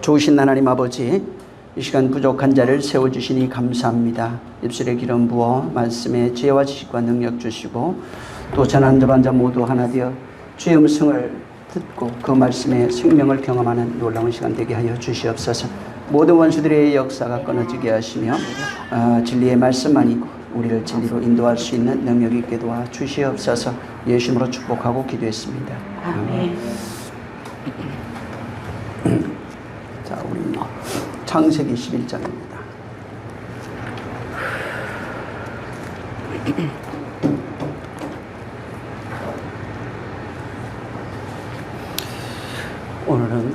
좋으신 하나님 아버지, 이 시간 부족한 자를 세워주시니 감사합니다. 입술에 기름 부어 말씀에 지혜와 지식과 능력 주시고 또 전한 자 반자 모두 하나 되어 주의 음성을 듣고 그 말씀에 생명을 경험하는 놀라운 시간 되게 하여 주시옵소서. 모든 원수들의 역사가 끊어지게 하시며 진리의 말씀만이고 우리를 진리로 인도할 수 있는 능력 있게 도와 주시옵소서. 예수님으로 축복하고 기도했습니다. 아멘. 자, 우리 창세기 11장입니다. 오늘은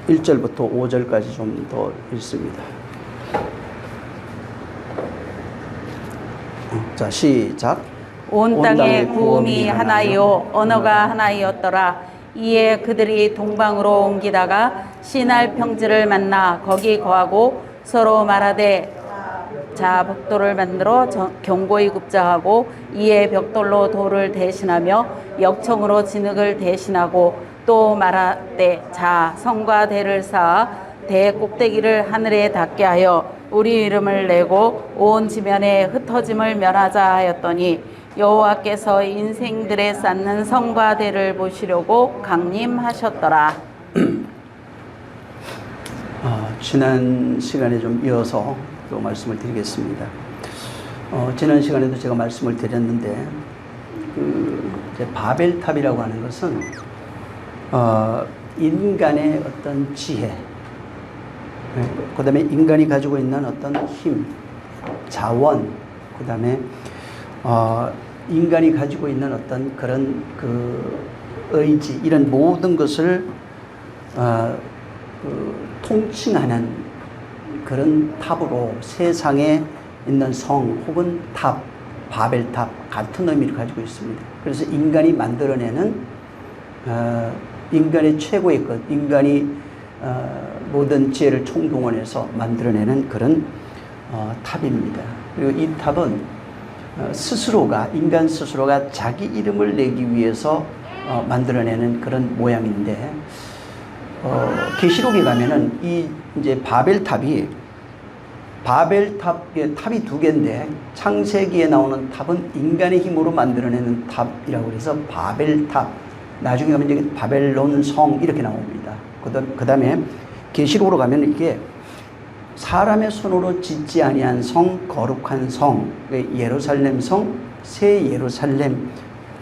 1절부터 5절까지 좀 더 읽습니다. 자, 시작. 온 땅의 구음이 하나이요 언어가 하나이었더라. 이에 그들이 동방으로 옮기다가 시날 평지를 만나 거기 거하고 서로 말하되 자 벽돌을 만들어 견고히 굽자하고 이에 벽돌로 돌을 대신하며 역청으로 진흙을 대신하고 또 말하되 자 성과 대를 쌓아 대 꼭대기를 하늘에 닿게 하여 우리 이름을 내고 온 지면에 흩어짐을 멸하자 하였더니 여호와께서 인생들에 쌓는 성과 대를 보시려고 강림하셨더라. 지난 시간에 좀 이어서 또 말씀을 드리겠습니다. 지난 시간에도 제가 말씀을 드렸는데 이제 바벨탑이라고 하는 것은 인간의 어떤 지혜, 그 다음에 인간이 가지고 있는 어떤 힘, 자원, 그 다음에 인간이 가지고 있는 어떤 그런 그 의지, 이런 모든 것을 통칭하는 그런 탑으로 세상에 있는 성 혹은 탑, 바벨탑 같은 의미를 가지고 있습니다. 그래서 인간이 만들어내는 인간의 최고의 것, 인간이 모든 지혜를 총동원해서 만들어내는 그런 탑입니다. 그리고 이 탑은 인간 스스로가 자기 이름을 내기 위해서 만들어내는 그런 모양인데, 계시록에 가면은 이 이제 바벨탑이 탑이 두 개인데 창세기에 나오는 탑은 인간의 힘으로 만들어내는 탑이라고 해서 바벨탑, 나중에 가면 이제 바벨론 성 이렇게 나옵니다. 그 다음에 계시록으로 가면 이게 사람의 손으로 짓지 아니한 성, 거룩한 성, 예루살렘 성, 새 예루살렘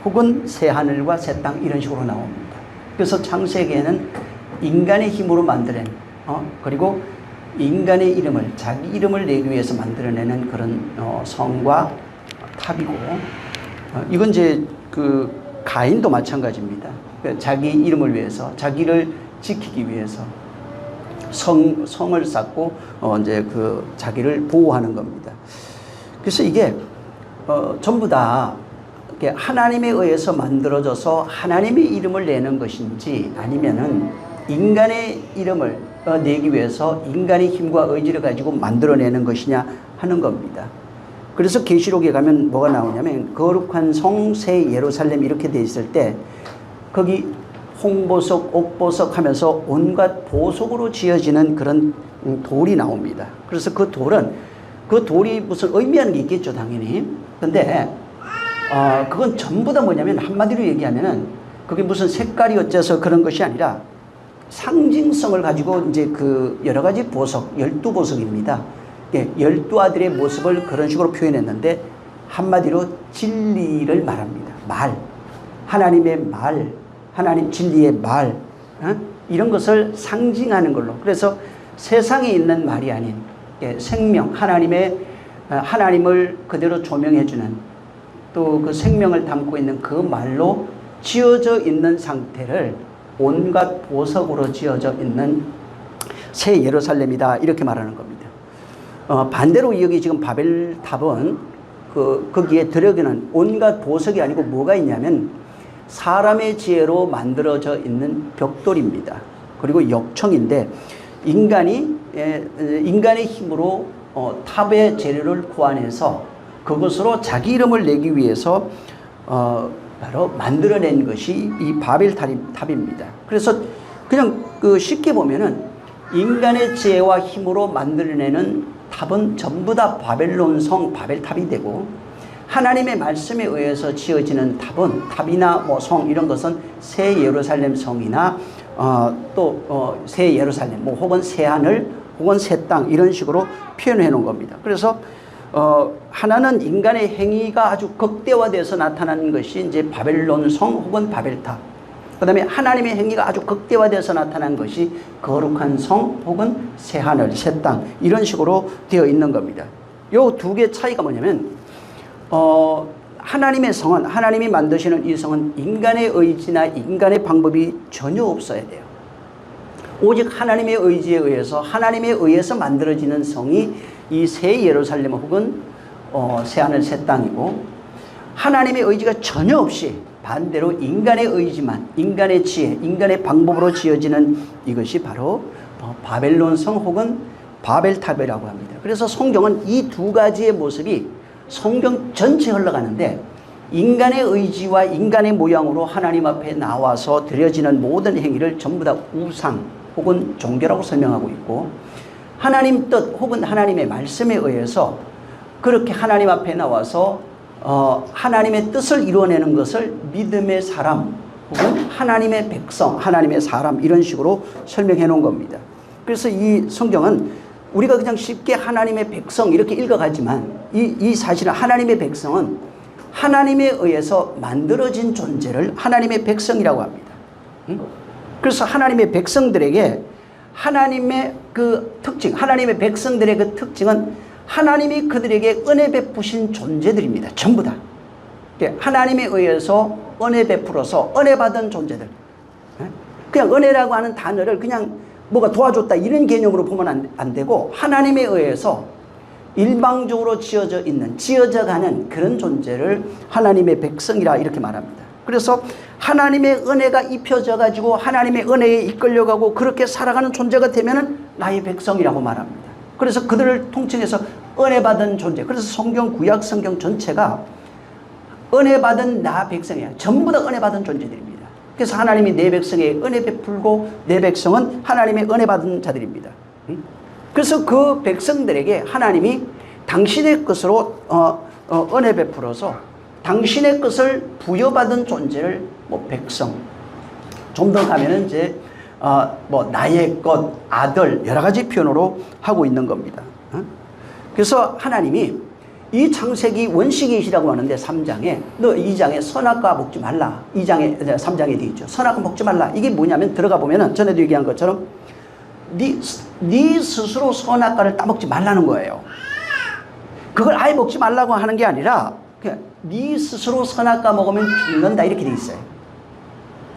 혹은 새 하늘과 새 땅 이런 식으로 나옵니다. 그래서 창세기에는 인간의 힘으로 만들어낸 그리고 인간의 이름을, 자기 이름을 내기 위해서 만들어내는 그런 성과 탑이고, 이건 이제 그 가인도 마찬가지입니다. 자기 이름을 위해서, 자기를 지키기 위해서 성을 쌓고 이제 그 자기를 보호하는 겁니다. 그래서 이게 전부 다 하나님에 의해서 만들어져서 하나님의 이름을 내는 것인지 아니면은 인간의 이름을 내기 위해서 인간의 힘과 의지를 가지고 만들어내는 것이냐 하는 겁니다. 그래서 계시록에 가면 뭐가 나오냐면 거룩한 성, 새 예루살렘 이렇게 돼 있을 때 거기 홍보석, 옥보석 하면서 온갖 보석으로 지어지는 그런 돌이 나옵니다. 그래서 그 돌이 무슨 의미하는 게 있겠죠, 당연히. 근데 그건 전부 다 뭐냐면 한마디로 얘기하면은 그게 무슨 색깔이 어째서 그런 것이 아니라 상징성을 가지고 이제 그 여러 가지 보석, 12보석입니다. 예, 12아들의 모습을 그런 식으로 표현했는데 한마디로 진리를 말합니다. 하나님의 말, 하나님 진리의 말, 이런 것을 상징하는 걸로. 그래서 세상에 있는 말이 아닌 생명, 하나님을 그대로 조명해주는 또 그 생명을 담고 있는 그 말로 지어져 있는 상태를 온갖 보석으로 지어져 있는 새 예루살렘이다 이렇게 말하는 겁니다. 반대로 여기 지금 바벨탑은 거기에 들어가는 온갖 보석이 아니고 뭐가 있냐면 사람의 지혜로 만들어져 있는 벽돌입니다. 그리고 역청인데 인간의 힘으로 탑의 재료를 구해내서 그것으로 자기 이름을 내기 위해서 바로 만들어낸 것이 이 바벨탑입니다. 그래서 그냥 쉽게 보면은 인간의 지혜와 힘으로 만들어내는 탑은 전부 다 바벨론 성, 바벨탑이 되고, 하나님의 말씀에 의해서 지어지는 탑은, 탑이나 뭐 성 이런 것은 새 예루살렘 성이나 새 예루살렘, 뭐 혹은 새 하늘, 혹은 새 땅, 이런 식으로 표현해 놓은 겁니다. 그래서 하나는 인간의 행위가 아주 극대화돼서 나타나는 것이 이제 바벨론 성 혹은 바벨탑. 그 다음에 하나님의 행위가 아주 극대화돼서 나타난 것이 거룩한 성 혹은 새 하늘, 새 땅, 이런 식으로 되어 있는 겁니다. 요 두 개의 차이가 뭐냐면, 하나님의 성은, 하나님이 만드시는 이 성은 인간의 의지나 인간의 방법이 전혀 없어야 돼요. 오직 하나님의 의지에 의해서, 하나님에 의해서 만들어지는 성이 이 새 예루살렘 혹은 새 하늘, 새 땅이고, 하나님의 의지가 전혀 없이 반대로 인간의 의지만, 인간의 지혜, 인간의 방법으로 지어지는 이것이 바로 바벨론 성 혹은 바벨탑이라고 합니다. 그래서 성경은 이 두 가지의 모습이 성경 전체 흘러가는데, 인간의 의지와 인간의 모양으로 하나님 앞에 나와서 드려지는 모든 행위를 전부 다 우상 혹은 종교라고 설명하고 있고, 하나님 뜻 혹은 하나님의 말씀에 의해서 그렇게 하나님 앞에 나와서 하나님의 뜻을 이루어내는 것을 믿음의 사람 혹은 하나님의 백성, 하나님의 사람, 이런 식으로 설명해 놓은 겁니다. 그래서 이 성경은 우리가 그냥 쉽게 하나님의 백성 이렇게 읽어가지만, 이 사실은 하나님의 백성은 하나님에 의해서 만들어진 존재를 하나님의 백성이라고 합니다. 그래서 하나님의 백성들에게 하나님의 그 특징, 하나님의 백성들의 그 특징은 하나님이 그들에게 은혜 베푸신 존재들입니다. 전부 다. 하나님에 의해서 은혜 베풀어서 은혜 받은 존재들. 그냥 은혜라고 하는 단어를 그냥 뭐가 도와줬다 이런 개념으로 보면 안 되고, 하나님에 의해서 일방적으로 지어져 가는 그런 존재를 하나님의 백성이라 이렇게 말합니다. 그래서 하나님의 은혜가 입혀져 가지고 하나님의 은혜에 이끌려가고 그렇게 살아가는 존재가 되면은 나의 백성이라고 말합니다. 그래서 그들을 통칭해서 은혜 받은 존재. 그래서 성경, 구약 성경 전체가 은혜 받은 나 백성이야. 전부 다 은혜 받은 존재들입니다. 그래서 하나님이 내 백성에 은혜 베풀고 내 백성은 하나님의 은혜 받은 자들입니다. 그래서 그 백성들에게 하나님이 당신의 것으로 은혜 베풀어서 당신의 것을 부여받은 존재를 뭐 백성, 좀 더 가면은 이제 뭐 나의 것, 아들, 여러 가지 표현으로 하고 있는 겁니다. 그래서 하나님이 이 창세기 원시계시라고 하는데 3장에 너 2장에 선악과 먹지 말라. 3장에 되어 있죠. 선악과 먹지 말라. 이게 뭐냐면 들어가 보면은 전에도 얘기한 것처럼 네 스스로 선악과를 따먹지 말라는 거예요. 그걸 아예 먹지 말라고 하는 게 아니라 그냥 네 스스로 선악과 먹으면 죽는다 이렇게 돼 있어요.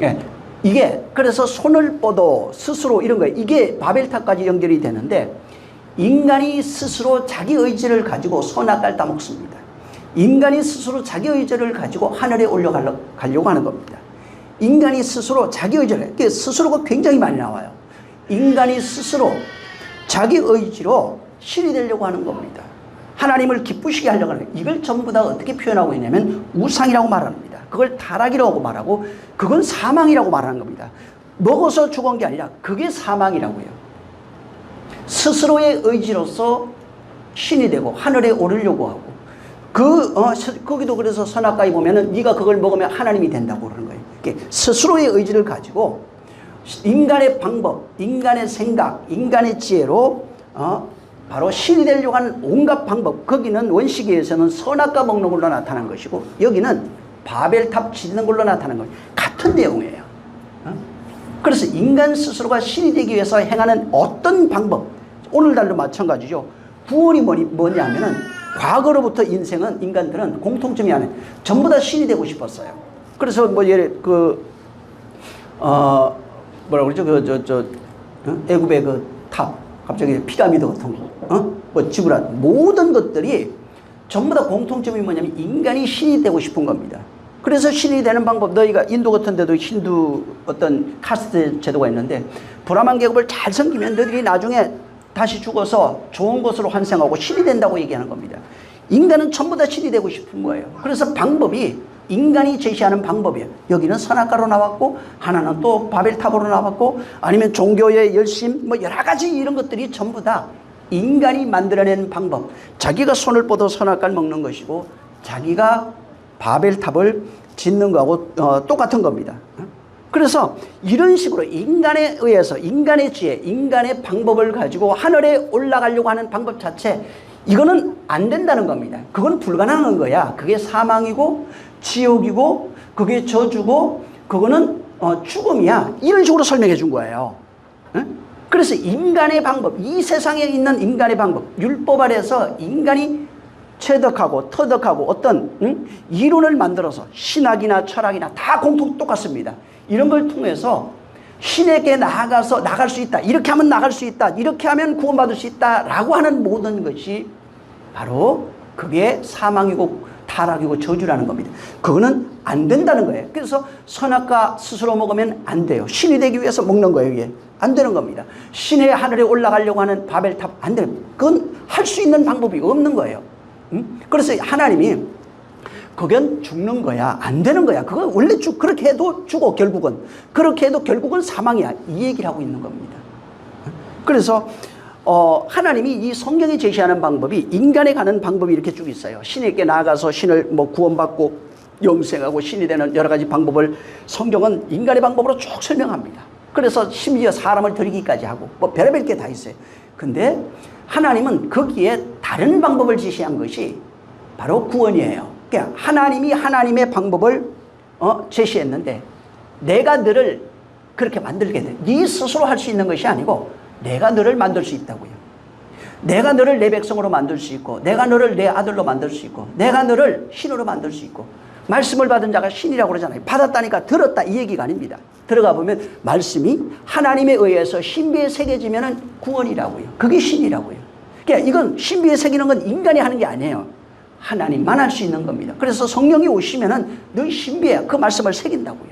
예. 이게 그래서 손을 뻗어 스스로 이런 거예요. 이게 바벨탑까지 연결이 되는데, 인간이 스스로 자기 의지를 가지고 선악과를 따먹습니다. 인간이 스스로 자기 의지를 가지고 하늘에 올라가려고 하는 겁니다. 인간이 스스로 자기 의지를, 이게 스스로가 굉장히 많이 나와요. 인간이 스스로 자기 의지로 신이 되려고 하는 겁니다. 하나님을 기쁘시게 하려고 하는 거예요. 이걸 전부 다 어떻게 표현하고 있냐면 우상이라고 말합니다. 그걸 타락이라고 말하고, 그건 사망이라고 말하는 겁니다. 먹어서 죽은 게 아니라 그게 사망이라고요. 스스로의 의지로서 신이 되고 하늘에 오르려고 하고, 거기도 그래서 선악과에 보면은 네가 그걸 먹으면 하나님이 된다고 그러는 거예요. 스스로의 의지를 가지고 인간의 방법, 인간의 생각, 인간의 지혜로 바로 신이 되려고 하는 온갖 방법, 거기는 원시계에서는 선악과 먹는 걸로 나타난 것이고, 여기는 바벨탑 짓는 걸로 나타난 거예요. 같은 내용이에요. 그래서 인간 스스로가 신이 되기 위해서 행하는 어떤 방법, 오늘날도 마찬가지죠. 구원이 뭐냐면은 과거로부터 인간들은 공통점이 하나, 전부 다 신이 되고 싶었어요. 그래서 뭐 뭐라고 그러죠? 애굽의 그 탑, 갑자기 피라미드 같은 거, 뭐 지브란, 모든 것들이 전부 다 공통점이 뭐냐면 인간이 신이 되고 싶은 겁니다. 그래서 신이 되는 방법, 너희가 인도 같은 데도 힌두 어떤 카스트 제도가 있는데, 브라만 계급을 잘 섬기면 너희들이 나중에 다시 죽어서 좋은 것으로 환생하고 신이 된다고 얘기하는 겁니다. 인간은 전부 다 신이 되고 싶은 거예요. 그래서 방법이 인간이 제시하는 방법이에요. 여기는 선악과로 나왔고 하나는 또 바벨탑으로 나왔고 아니면 종교의 열심 뭐 여러 가지 이런 것들이 전부 다 인간이 만들어낸 방법. 자기가 손을 뻗어 선악과를 먹는 것이고 자기가 바벨탑을 짓는 거하고 똑같은 겁니다. 그래서 이런 식으로 인간에 의해서 인간의 지혜, 인간의 방법을 가지고 하늘에 올라가려고 하는 방법 자체, 이거는 안 된다는 겁니다. 그건 불가능한 거야. 그게 사망이고 지옥이고 그게 저주고 그거는 죽음이야. 이런 식으로 설명해 준 거예요. 그래서 인간의 방법, 이 세상에 있는 인간의 방법, 율법 아래서 인간이 체득하고 터득하고 어떤 이론을 만들어서 신학이나 철학이나 다 공통 똑같습니다. 이런 걸 통해서 신에게 나갈 수 있다. 이렇게 하면 나갈 수 있다. 이렇게 하면 구원받을 수 있다. 라고 하는 모든 것이 바로 그게 사망이고 타락이고 저주라는 겁니다. 그거는 안 된다는 거예요. 그래서 선악과 스스로 먹으면 안 돼요. 신이 되기 위해서 먹는 거예요. 이게 안 되는 겁니다. 신의 하늘에 올라가려고 하는 바벨탑 안 돼요. 그건 할 수 있는 방법이 없는 거예요. 그래서 하나님이 그건 죽는 거야. 안 되는 거야. 그거 원래 그렇게 해도 죽어 결국은. 그렇게 해도 결국은 사망이야. 이 얘기를 하고 있는 겁니다. 그래서 하나님이 이 성경이 제시하는 방법이 인간에 가는 방법이 이렇게 쭉 있어요. 신에게 나아가서 신을 뭐 구원받고 영생하고 신이 되는 여러 가지 방법을 성경은 인간의 방법으로 쭉 설명합니다. 그래서 심지어 사람을 드리기까지 하고 뭐 별의별 게 다 있어요. 근데 하나님은 거기에 다른 방법을 제시한 것이 바로 구원이에요. 그러니까 하나님이 하나님의 방법을 제시했는데 내가 너를 그렇게 만들게 돼. 네 스스로 할 수 있는 것이 아니고 내가 너를 만들 수 있다고요. 내가 너를 내 백성으로 만들 수 있고 내가 너를 내 아들로 만들 수 있고 내가 너를 신으로 만들 수 있고 말씀을 받은 자가 신이라고 그러잖아요. 받았다니까 들었다 이 얘기가 아닙니다. 들어가 보면 말씀이 하나님에 의해서 신비에 새겨지면 구원이라고요. 그게 신이라고요. 그러니까 이건 신비에 새기는 건 인간이 하는 게 아니에요. 하나님만 할 수 있는 겁니다. 그래서 성령이 오시면은 너희 신비에 그 말씀을 새긴다고요.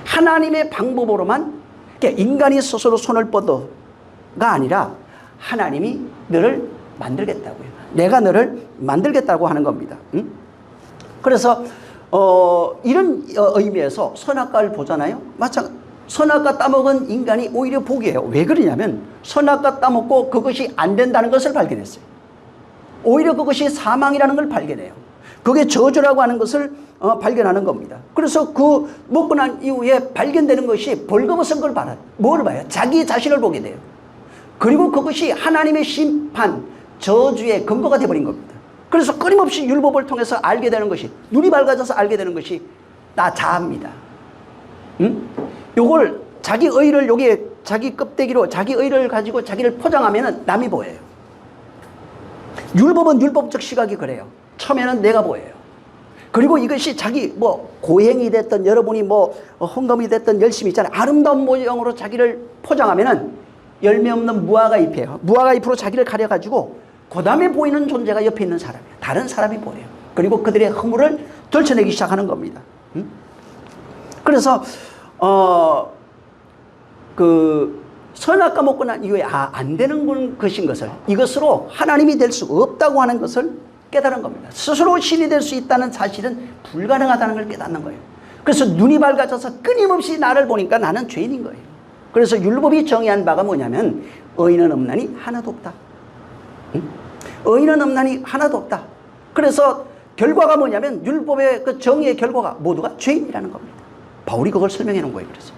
하나님의 방법으로만 그러니까 인간이 스스로 손을 뻗어가 아니라 하나님이 너를 만들겠다고요. 내가 너를 만들겠다고 하는 겁니다. 그래서 이런 의미에서 선악과를 보잖아요. 마찬가지. 선악과 따먹은 인간이 오히려 복이에요. 왜 그러냐면 선악과 따먹고 그것이 안 된다는 것을 발견했어요. 오히려 그것이 사망이라는 걸 발견해요. 그게 저주라고 하는 것을 발견하는 겁니다. 그래서 그 먹고 난 이후에 발견되는 것이 벌거벗은 걸 봐요. 뭘 봐요? 자기 자신을 보게 돼요. 그리고 그것이 하나님의 심판, 저주의 근거가 되어버린 겁니다. 그래서 끊임없이 율법을 통해서 알게 되는 것이 눈이 밝아져서 알게 되는 것이 나 자아입니다. 요걸 자기 의를 여기에 자기 껍데기로 자기 의를 가지고 자기를 포장하면 남이 보여요. 율법은 율법적 시각이 그래요. 처음에는 내가 보여요. 그리고 이것이 자기 뭐 고행이 됐든 여러분이 뭐 헌금이 됐든 열심히 있잖아요. 아름다운 모형으로 자기를 포장하면은 열매 없는 무화과 잎이에요. 무화과 잎으로 자기를 가려가지고 그 다음에 보이는 존재가 옆에 있는 사람이에요. 다른 사람이 보여요. 그리고 그들의 허물을 들춰내기 시작하는 겁니다. 그래서 그 선악과 먹고 난 이후에 안 되는 것인 것을 이것으로 하나님이 될 수 없다고 하는 것을 깨달은 겁니다. 스스로 신이 될 수 있다는 사실은 불가능하다는 걸 깨닫는 거예요. 그래서 눈이 밝아져서 끊임없이 나를 보니까 나는 죄인인 거예요. 그래서 율법이 정의한 바가 뭐냐면 의인은 없나니 하나도 없다. 의인은 없나니 하나도 없다. 그래서 결과가 뭐냐면 율법의 그 정의의 결과가 모두가 죄인이라는 겁니다. 바울이 그걸 설명해 놓은 거예요. 그래서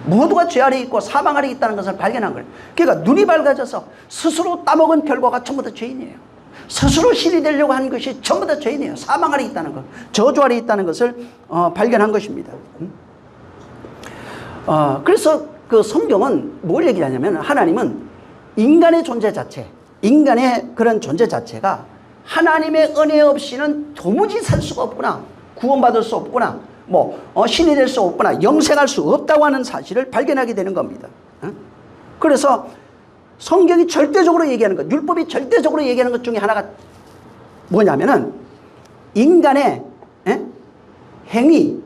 모두가 죄 아래 있고 사망 아래 있다는 것을 발견한 거예요. 그러니까 눈이 밝아져서 스스로 따먹은 결과가 전부 다 죄인이에요. 스스로 신이 되려고 하는 것이 전부 다 죄인이에요. 사망 아래 있다는 것, 저주 아래 있다는 것을 발견한 것입니다. 그래서 그 성경은 뭘 얘기하냐면 하나님은 인간의 존재 자체, 인간의 그런 존재 자체가 하나님의 은혜 없이는 도무지 살 수가 없구나, 구원받을 수 없구나, 신이 될 수 없구나, 영생할 수 없다고 하는 사실을 발견하게 되는 겁니다. 그래서 성경이 절대적으로 얘기하는 것, 율법이 절대적으로 얘기하는 것 중에 하나가 뭐냐면은 인간의 행위,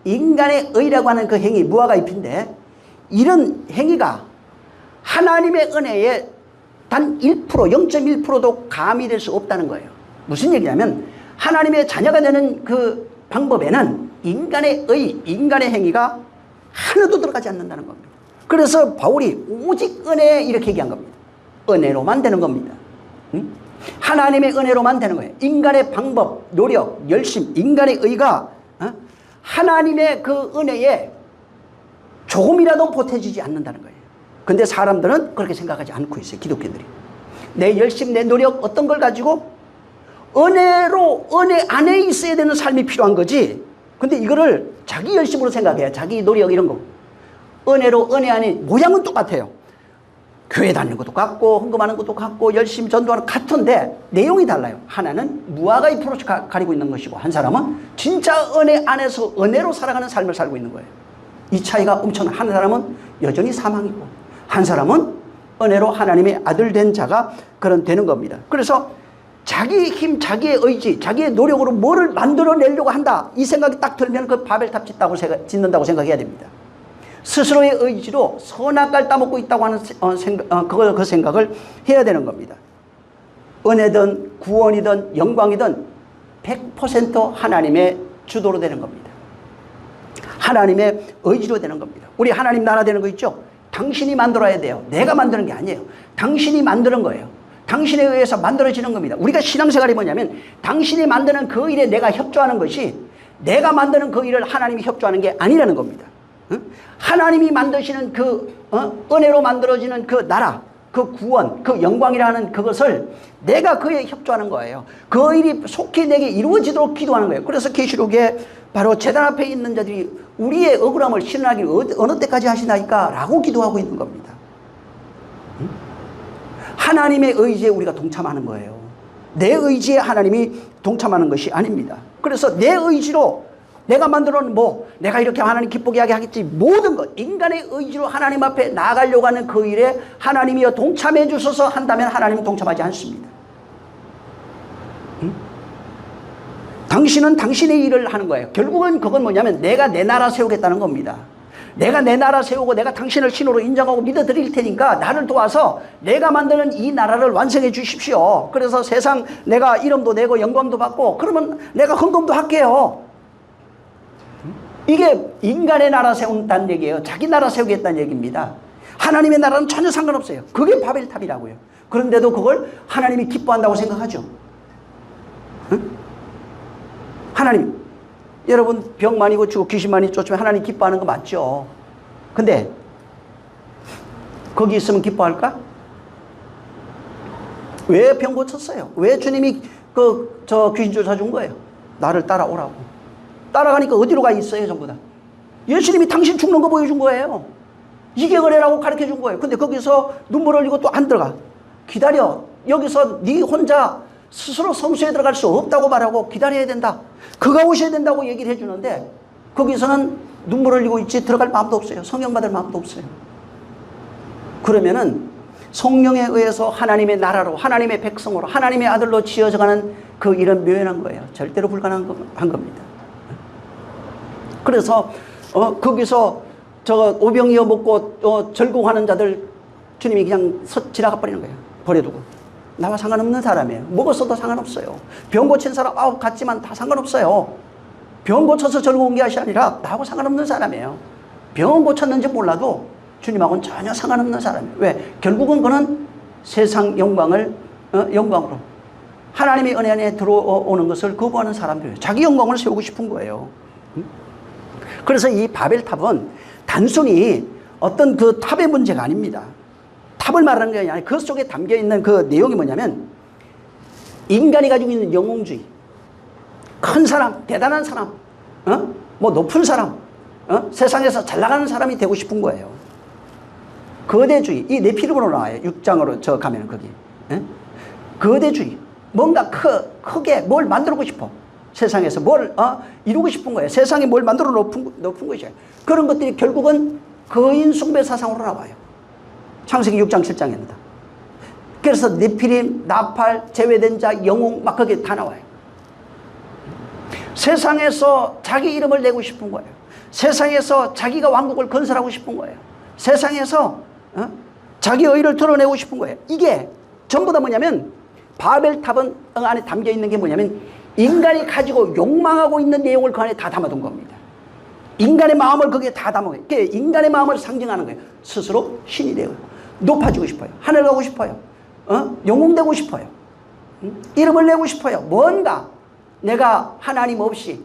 인간의 의라고 하는 그 행위, 무화과 잎인데 이런 행위가 하나님의 은혜에 단 1%, 0.1%도 가미될 수 없다는 거예요. 무슨 얘기냐면 하나님의 자녀가 되는 그 방법에는 인간의 의, 인간의 행위가 하나도 들어가지 않는다는 겁니다. 그래서 바울이 오직 은혜 이렇게 얘기한 겁니다. 은혜로만 되는 겁니다. 하나님의 은혜로만 되는 거예요. 인간의 방법, 노력, 열심, 인간의 의가 하나님의 그 은혜에 조금이라도 보태지지 않는다는 거예요. 근데 사람들은 그렇게 생각하지 않고 있어요. 기독교인들이. 내 열심, 내 노력 어떤 걸 가지고 은혜로 은혜 안에 있어야 되는 삶이 필요한 거지. 근데 이거를 자기 열심으로 생각해요. 자기 노력 이런 거. 은혜로 은혜 안에 모양은 똑같아요. 교회 다니는 것도 같고 헌금하는 것도 같고 열심히 전도하는 같은데 내용이 달라요. 하나는 무화과의 풀을 가리고 있는 것이고 한 사람은 진짜 은혜 안에서 은혜로 살아가는 삶을 살고 있는 거예요. 이 차이가 엄청나. 한 사람은 여전히 사망이고 한 사람은 은혜로 하나님의 아들 된 자가 그런 되는 겁니다. 그래서 자기 힘, 자기의 의지, 자기의 노력으로 뭐를 만들어내려고 한다. 이 생각이 딱 들면 그 바벨탑 짓는다고 생각해야 됩니다. 스스로의 의지로 선악과를 따먹고 있다고 하는 그 생각을 해야 되는 겁니다. 은혜든 구원이든 영광이든 100% 하나님의 주도로 되는 겁니다. 하나님의 의지로 되는 겁니다. 우리 하나님 나라 되는 거 있죠? 당신이 만들어야 돼요. 내가 만드는 게 아니에요. 당신이 만드는 거예요. 당신에 의해서 만들어지는 겁니다. 우리가 신앙생활이 뭐냐면 당신이 만드는 그 일에 내가 협조하는 것이 내가 만드는 그 일을 하나님이 협조하는 게 아니라는 겁니다. 하나님이 만드시는 그 은혜로 만들어지는 그 나라, 그 구원, 그 영광이라는 그것을 내가 그에 협조하는 거예요. 그 일이 속히 내게 이루어지도록 기도하는 거예요. 그래서 계시록에 바로 제단 앞에 있는 자들이 우리의 억울함을 실현하기를 어느 때까지 하시나이까? 라고 기도하고 있는 겁니다. 하나님의 의지에 우리가 동참하는 거예요. 내 의지에 하나님이 동참하는 것이 아닙니다. 그래서 내 의지로 내가 만들어 놓은 내가 이렇게 하나님 기쁘게 하게 하겠지, 모든 것, 인간의 의지로 하나님 앞에 나아가려고 하는 그 일에 하나님이여 동참해 주셔서 한다면 하나님은 동참하지 않습니다. 당신은 당신의 일을 하는 거예요. 결국은 그건 뭐냐면 내가 내 나라 세우겠다는 겁니다. 내가 내 나라 세우고 내가 당신을 신으로 인정하고 믿어드릴 테니까 나를 도와서 내가 만드는 이 나라를 완성해 주십시오. 그래서 세상 내가 이름도 내고 영광도 받고 그러면 내가 헌금도 할게요. 이게 인간의 나라 세운다는 얘기예요. 자기 나라 세우겠다는 얘기입니다. 하나님의 나라는 전혀 상관없어요. 그게 바벨탑이라고요. 그런데도 그걸 하나님이 기뻐한다고 생각하죠. 응? 하나님, 여러분 병 많이 고치고 귀신 많이 쫓으면 하나님 기뻐하는 거 맞죠? 근데 거기 있으면 기뻐할까? 왜 병 고쳤어요? 왜 주님이 귀신 쫓아준 거예요? 나를 따라오라고. 따라가니까 어디로 가 있어요? 전부 다. 예수님이 당신 죽는 거 보여준 거예요. 이게 은혜라고 가르쳐 준 거예요. 근데 거기서 눈물 흘리고 또 안 들어가. 기다려. 여기서 네 혼자 스스로 성수에 들어갈 수 없다고 말하고 기다려야 된다. 그가 오셔야 된다고 얘기를 해주는데 거기서는 눈물 흘리고 있지 들어갈 마음도 없어요. 성령 받을 마음도 없어요. 그러면은 성령에 의해서 하나님의 나라로, 하나님의 백성으로, 하나님의 아들로 지어져가는 그 일은 묘연한 거예요. 절대로 불가능한 겁니다. 그래서 거기서 오병이어 먹고 절공하는 자들 주님이 그냥 지나가 버리는 거예요. 버려두고. 나와 상관없는 사람이에요. 먹었어도 상관없어요. 병 고친 사람 같지만 다 상관없어요. 병 고쳐서 절공 온 게 아니라 나하고 상관없는 사람이에요. 병 고쳤는지 몰라도 주님하고는 전혀 상관없는 사람이에요. 왜? 결국은 그는 세상 영광을 영광으로 하나님의 은혜 안에 들어오는 것을 거부하는 사람들이에요. 자기 영광을 세우고 싶은 거예요. 그래서 이 바벨탑은 단순히 어떤 그 탑의 문제가 아닙니다. 탑을 말하는 게 아니라 그 속에 담겨있는 그 내용이 뭐냐면 인간이 가지고 있는 영웅주의, 큰 사람, 대단한 사람, 높은 사람, 세상에서 잘 나가는 사람이 되고 싶은 거예요. 거대주의, 이 네피림으로 나와요. 6장으로 가면 거기. 거대주의, 뭔가 크게 뭘 만들고 싶어. 세상에서 뭘 이루고 싶은 거예요. 세상에 뭘 만들어 높은 것이에요. 그런 것들이 결국은 거인 숭배 사상으로 나와요. 창세기 6장 7장입니다. 그래서 네피림, 나팔, 제외된 자, 영웅 막 거기에 다 나와요. 세상에서 자기 이름을 내고 싶은 거예요. 세상에서 자기가 왕국을 건설하고 싶은 거예요. 세상에서 자기 의를 드러내고 싶은 거예요. 이게 전부 다 뭐냐면 바벨탑은 안에 담겨 있는 게 뭐냐면 인간이 가지고 욕망하고 있는 내용을 그 안에 다 담아둔 겁니다. 인간의 마음을 거기에 다 담아요. 인간의 마음을 상징하는 거예요. 스스로 신이 되고 높아지고 싶어요. 하늘 가고 싶어요. 영웅되고 싶어요. 이름을 내고 싶어요. 뭔가 내가 하나님 없이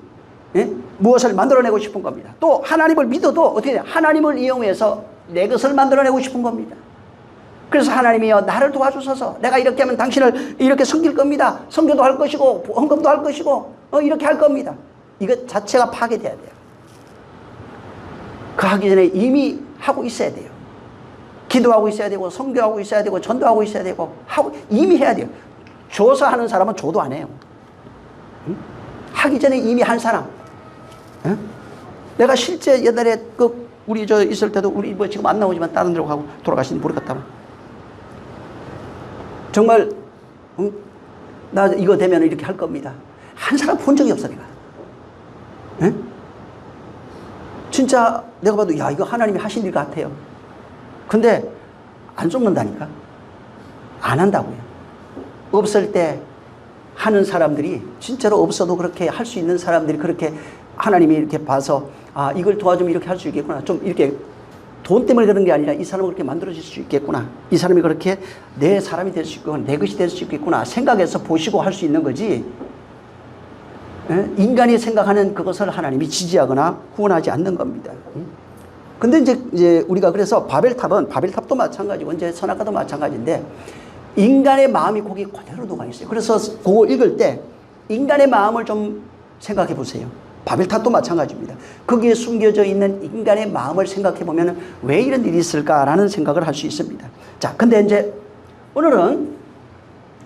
무엇을 만들어내고 싶은 겁니다. 또 하나님을 믿어도 어떻게 돼요? 하나님을 이용해서 내 것을 만들어내고 싶은 겁니다. 그래서 하나님이여 나를 도와주소서. 내가 이렇게 하면 당신을 이렇게 섬길 겁니다. 선교도 할 것이고 헌금도 할 것이고 이렇게 할 겁니다. 이것 자체가 파괴돼야 돼요. 그 하기 전에 이미 하고 있어야 돼요. 기도하고 있어야 되고 선교하고 있어야 되고 전도하고 있어야 되고 이미 해야 돼요. 줘서 하는 사람은 줘도 안 해요. 하기 전에 이미 한 사람. 내가 실제 옛날에 우리 저 있을 때도 우리 뭐 지금 안 나오지만 다른 데로 가고 돌아가신 모르겠다만 정말 나 이거 되면 이렇게 할 겁니다. 한 사람 본 적이 없어 내가. 진짜 내가 봐도 야 이거 하나님이 하신 일 같아요. 근데 안 쫓는다니까. 안 한다고요. 없을 때 하는 사람들이 진짜로 없어도 그렇게 할 수 있는 사람들이 그렇게 하나님이 이렇게 봐서 아 이걸 도와주면 이렇게 할 수 있겠구나. 좀 이렇게 돈 때문에 그런 게 아니라 이 사람을 그렇게 만들어질 수 있겠구나. 이 사람이 그렇게 내 사람이 될 수 있겠구나. 내 것이 될 수 있겠구나. 생각해서 보시고 할 수 있는 거지. 인간이 생각하는 그것을 하나님이 지지하거나 후원하지 않는 겁니다. 근데 이제 우리가 그래서 바벨탑도 마찬가지고 이제 선악과도 마찬가지인데 인간의 마음이 거기 그대로 녹아 있어요. 그래서 그거 읽을 때 인간의 마음을 좀 생각해 보세요. 바벨탑도 마찬가지입니다. 거기에 숨겨져 있는 인간의 마음을 생각해 보면 왜 이런 일이 있을까라는 생각을 할 수 있습니다. 자, 근데 이제 오늘은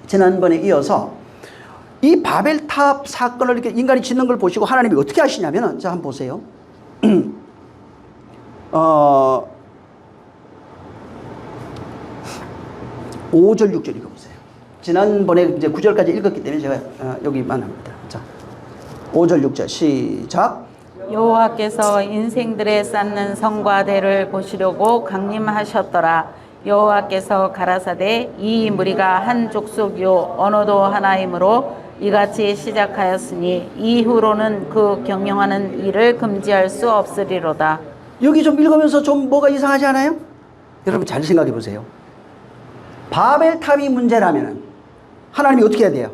지난번에 이어서 이 바벨탑 사건을 이렇게 인간이 짓는 걸 보시고 하나님이 어떻게 하시냐면은 자, 한번 보세요. 5절, 6절 읽어보세요. 지난번에 이제 9절까지 읽었기 때문에 제가 여기만 합니다. 자, 5절, 6절 시작. 여호와께서 인생들에 쌓는 성과 대를 보시려고 강림하셨더라. 여호와께서 가라사대 이 무리가 한 족속이요 언어도 하나이므로 이같이 시작하였으니 이후로는 그 경영하는 일을 금지할 수 없으리로다. 여기 좀 읽으면서 좀 뭐가 이상하지 않아요? 여러분 잘 생각해 보세요. 바벨탑이 문제라면 하나님이 어떻게 해야 돼요?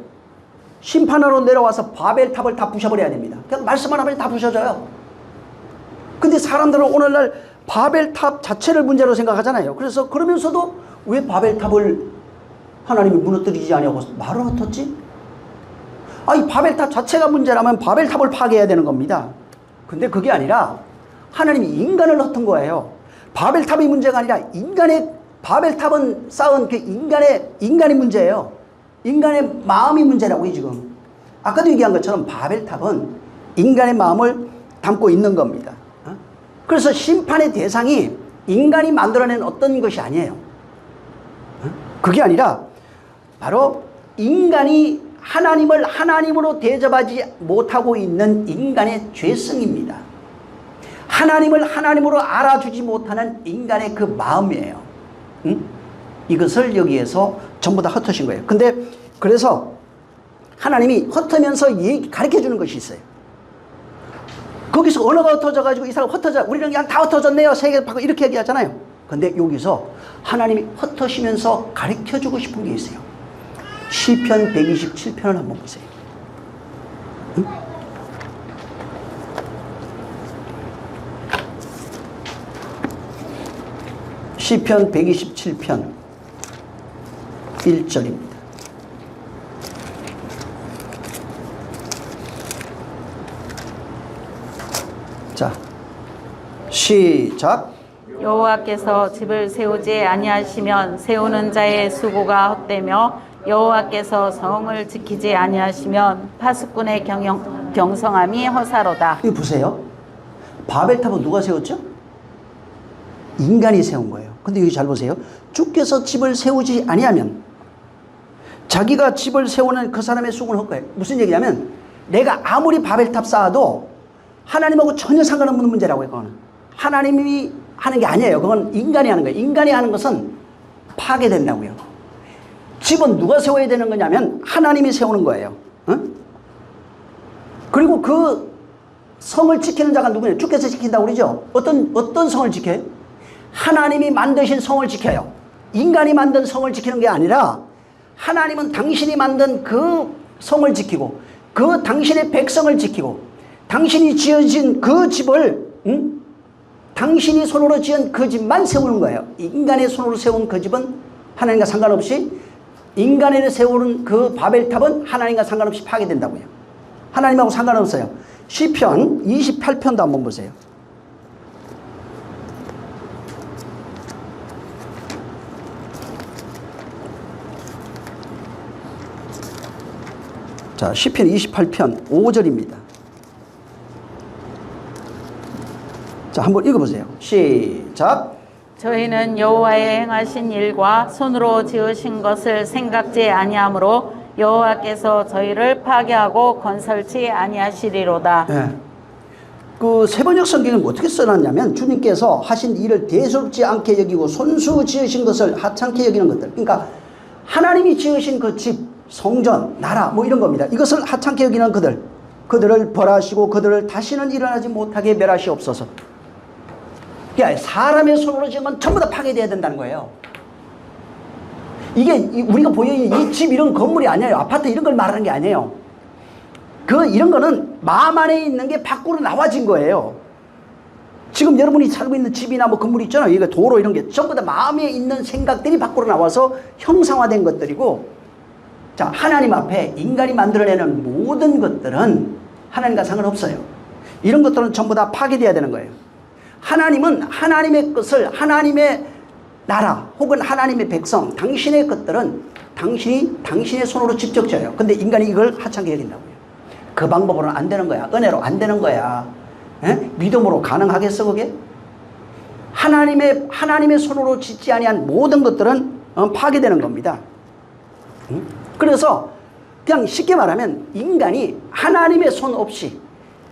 심판하러 내려와서 바벨탑을 다 부셔버려야 됩니다. 그냥 말씀만 하면 다 부셔져요. 근데 사람들은 오늘날 바벨탑 자체를 문제로 생각하잖아요. 그래서 그러면서도 왜 바벨탑을 하나님이 무너뜨리지 않냐고 말을 헛었지? 아니 바벨탑 자체가 문제라면 바벨탑을 파괴해야 되는 겁니다. 근데 그게 아니라 하나님이 인간을 헛은 거예요. 바벨탑이 문제가 아니라 바벨탑은 쌓은 그 인간의 문제예요. 인간의 마음이 문제라고요, 지금. 아까도 얘기한 것처럼 바벨탑은 인간의 마음을 담고 있는 겁니다. 그래서 심판의 대상이 인간이 만들어낸 어떤 것이 아니에요. 그게 아니라 바로 인간이 하나님을 하나님으로 대접하지 못하고 있는 인간의 죄성입니다. 하나님을 하나님으로 알아주지 못하는 인간의 그 마음이에요. 이것을 여기에서 전부 다 흩으신 거예요. 근데 그래서 하나님이 흩으면서 가르쳐 주는 것이 있어요. 거기서 언어가 흩어져가지고 이 사람 우리는 그냥 다 흩어졌네요. 세계 바꿔 이렇게 얘기하잖아요. 근데 여기서 하나님이 흩으시면서 가르쳐 주고 싶은 게 있어요. 시편 127편을 한번 보세요. 시편 127편 1절입니다. 자, 시작. 여호와께서 집을 세우지 아니하시면 세우는 자의 수고가 헛되며 여호와께서 성을 지키지 아니하시면 파수꾼의 경성함이 허사로다. 이거 보세요. 바벨탑은 누가 세웠죠? 인간이 세운 거예요. 근데 여기 잘 보세요. 주께서 집을 세우지 아니하면 자기가 집을 세우는 그 사람의 수고는 헛거예요. 무슨 얘기냐면 내가 아무리 바벨탑 쌓아도 하나님하고 전혀 상관없는 문제라고요. 그거는 하나님이 하는 게 아니에요. 그건 인간이 하는 거예요. 인간이 하는 것은 파괴된다고요. 집은 누가 세워야 되는 거냐면 하나님이 세우는 거예요. 그리고 그 성을 지키는 자가 누구냐? 주께서 지킨다고 그러죠. 어떤 성을 지켜요? 하나님이 만드신 성을 지켜요. 인간이 만든 성을 지키는 게 아니라 하나님은 당신이 만든 그 성을 지키고 그 당신의 백성을 지키고 당신이 지어진 그 집을 당신이 손으로 지은 그 집만 세우는 거예요. 인간의 손으로 세운 그 집은 하나님과 상관없이 인간이 세우는 그 바벨탑은 하나님과 상관없이 파괴된다고요. 하나님하고 상관없어요. 시편 28편도 한번 보세요. 자, 시편 28편 5절입니다. 자, 한번 읽어보세요. 시작. 저희는 여호와의 행하신 일과 손으로 지으신 것을 생각지 아니하므로 여호와께서 저희를 파괴하고 건설치 아니하시리로다. 네. 그 세번역 성경은 어떻게 써놨냐면 주님께서 하신 일을 대수롭지 않게 여기고 손수 지으신 것을 하찮게 여기는 것들. 그러니까 하나님이 지으신 그 집, 성전, 나라 뭐 이런 겁니다. 이것을 하찮게 여기는 그들을 벌하시고 그들을 다시는 일어나지 못하게 멸하시옵소서. 그러니까 사람의 손으로 지은 건 전부 다 파괴돼야 된다는 거예요. 이게 우리가 보여있는 이 집 이런 건물이 아니에요. 아파트 이런 걸 말하는 게 아니에요. 이런 거는 마음 안에 있는 게 밖으로 나와진 거예요. 지금 여러분이 살고 있는 집이나 뭐 건물 있잖아요. 이거 도로 이런 게 전부 다 마음에 있는 생각들이 밖으로 나와서 형상화된 것들이고, 자, 하나님 앞에 인간이 만들어내는 모든 것들은 하나님과 상관없어요. 이런 것들은 전부 다 파괴돼야 되는 거예요. 하나님은 하나님의 것을, 하나님의 나라 혹은 하나님의 백성, 당신의 것들은 당신의 손으로 직접 져요. 근데 인간이 이걸 하찮게 여긴다고요. 그 방법으로는 안 되는 거야. 은혜로 안 되는 거야. 에? 믿음으로 가능하겠어 그게? 하나님의 손으로 짓지 아니한 모든 것들은 파괴되는 겁니다. 그래서 그냥 쉽게 말하면 인간이 하나님의 손 없이,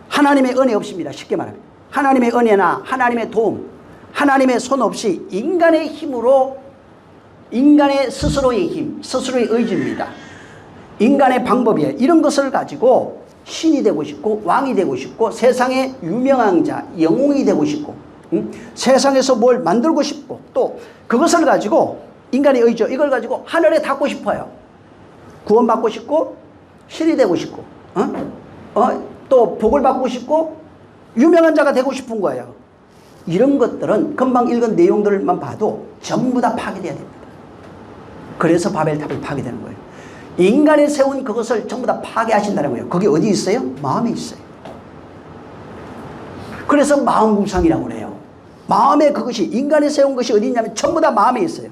하나님의 은혜 없습니다. 쉽게 말하면 하나님의 은혜나 하나님의 도움, 하나님의 손 없이 인간의 힘으로, 인간의 스스로의 힘, 스스로의 의지입니다. 인간의 방법이에요. 이런 것을 가지고 신이 되고 싶고 왕이 되고 싶고 세상의 유명한 자, 영웅이 되고 싶고 세상에서 뭘 만들고 싶고 또 그것을 가지고 인간의 의지죠. 이걸 가지고 하늘에 닿고 싶어요. 구원받고 싶고 신이 되고 싶고 또 복을 받고 싶고 유명한 자가 되고 싶은 거예요. 이런 것들은 금방 읽은 내용들만 봐도 전부 다 파괴돼야 됩니다. 그래서 바벨탑이 파괴되는 거예요. 인간이 세운 그것을 전부 다 파괴하신다는 거예요. 그게 어디 있어요? 마음에 있어요. 그래서 마음 구상이라고 그래요. 마음에 그것이, 인간이 세운 것이 어디 있냐면 전부 다 마음에 있어요.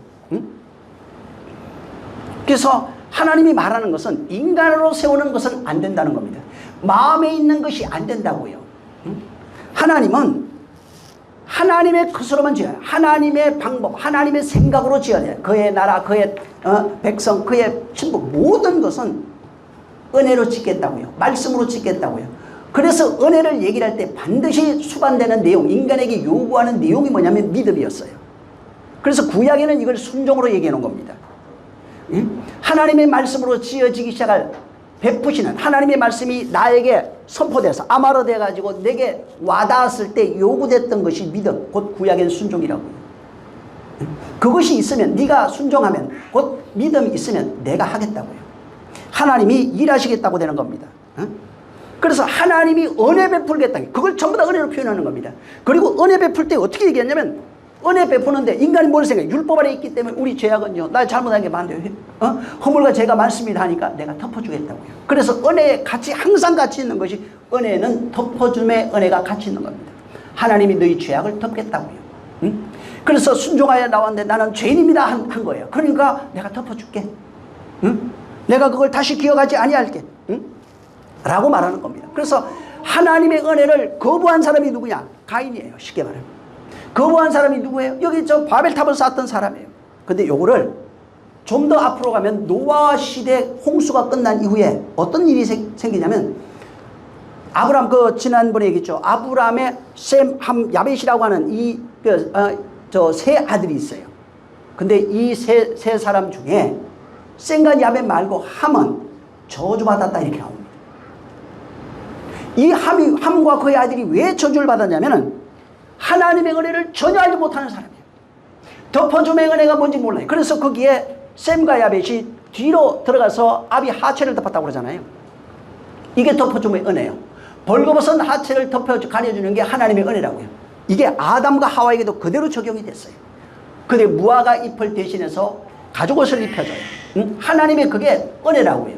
그래서 하나님이 말하는 것은 인간으로 세우는 것은 안 된다는 겁니다. 마음에 있는 것이 안 된다고요. 하나님은 하나님의 것으로만 지어야 돼요. 하나님의 방법, 하나님의 생각으로 지어야 돼요. 그의 나라, 그의 백성, 그의 신부, 모든 것은 은혜로 짓겠다고요. 말씀으로 짓겠다고요. 그래서 은혜를 얘기를 할 때 반드시 수반되는 내용, 인간에게 요구하는 내용이 뭐냐면 믿음이었어요. 그래서 구약에는 이걸 순종으로 얘기해 놓은 겁니다. 하나님의 말씀으로 지어지기 시작할 베푸시는 하나님의 말씀이 나에게 선포돼서 아마로 돼가지고 내게 와닿았을 때 요구됐던 것이 믿음, 곧 구약의 순종이라고요. 그것이 있으면, 네가 순종하면, 곧 믿음이 있으면 내가 하겠다고요. 하나님이 일하시겠다고 되는 겁니다. 그래서 하나님이 은혜 베풀겠다, 그걸 전부 다 은혜로 표현하는 겁니다. 그리고 은혜 베풀 때 어떻게 얘기했냐면, 은혜 베푸는데 인간이 뭘 생각해? 율법 아래 있기 때문에 우리 죄악은요, 나 잘못한 게 많은데 허물과 죄가 많습니다 하니까 내가 덮어주겠다고요. 그래서 은혜에 같이, 항상 같이 있는 것이, 은혜는 덮어줌의 은혜가 같이 있는 겁니다. 하나님이 너희 죄악을 덮겠다고요. 그래서 순종하여 나왔는데 나는 죄인입니다 한 거예요. 그러니까 내가 덮어줄게. 내가 그걸 다시 기억하지 아니할게. 라고 말하는 겁니다. 그래서 하나님의 은혜를 거부한 사람이 누구냐? 가인이에요. 쉽게 말하면. 거부한 사람이 누구예요? 여기 저 바벨탑을 쌓았던 사람이에요. 근데 요거를 좀 더 앞으로 가면 노아 시대 홍수가 끝난 이후에 어떤 일이 생기냐면, 아브람, 지난번에 얘기했죠. 아브람의 셈, 함, 야벳이라고 하는 저 세 아들이 있어요. 근데 이 세 사람 중에 셈과 야벳 말고 함은 저주받았다 이렇게 나옵니다. 이 함과 그의 아들이 왜 저주를 받았냐면은 하나님의 은혜를 전혀 알지 못하는 사람이에요. 덮어줌의 은혜가 뭔지 몰라요. 그래서 거기에 셈과 야벳이 뒤로 들어가서 아비 하체를 덮었다고 그러잖아요. 이게 덮어줌의 은혜예요. 벌거벗은 하체를 덮어 가려주는 게 하나님의 은혜라고요. 이게 아담과 하와에게도 그대로 적용이 됐어요. 근데 무화과 잎을 대신해서 가죽옷을 입혀줘요. 하나님의 그게 은혜라고요.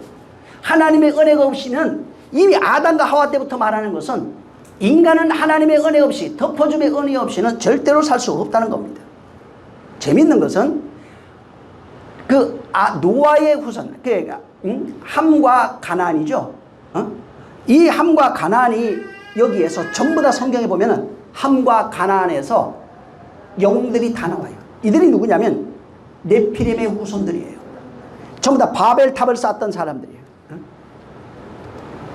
하나님의 은혜가 없이는 이미 아담과 하와 때부터 말하는 것은 인간은 하나님의 은혜 없이 덮어줌의 은혜 없이는 절대로 살 수 없다는 겁니다. 재밌는 것은 노아의 후손, 그러니까 함과 가나안이죠. 이 함과 가나안이 여기에서 전부 다 성경에 보면은 함과 가나안에서 영웅들이 다 나와요. 이들이 누구냐면 네피림의 후손들이에요. 전부 다 바벨탑을 쌓았던 사람들이에요.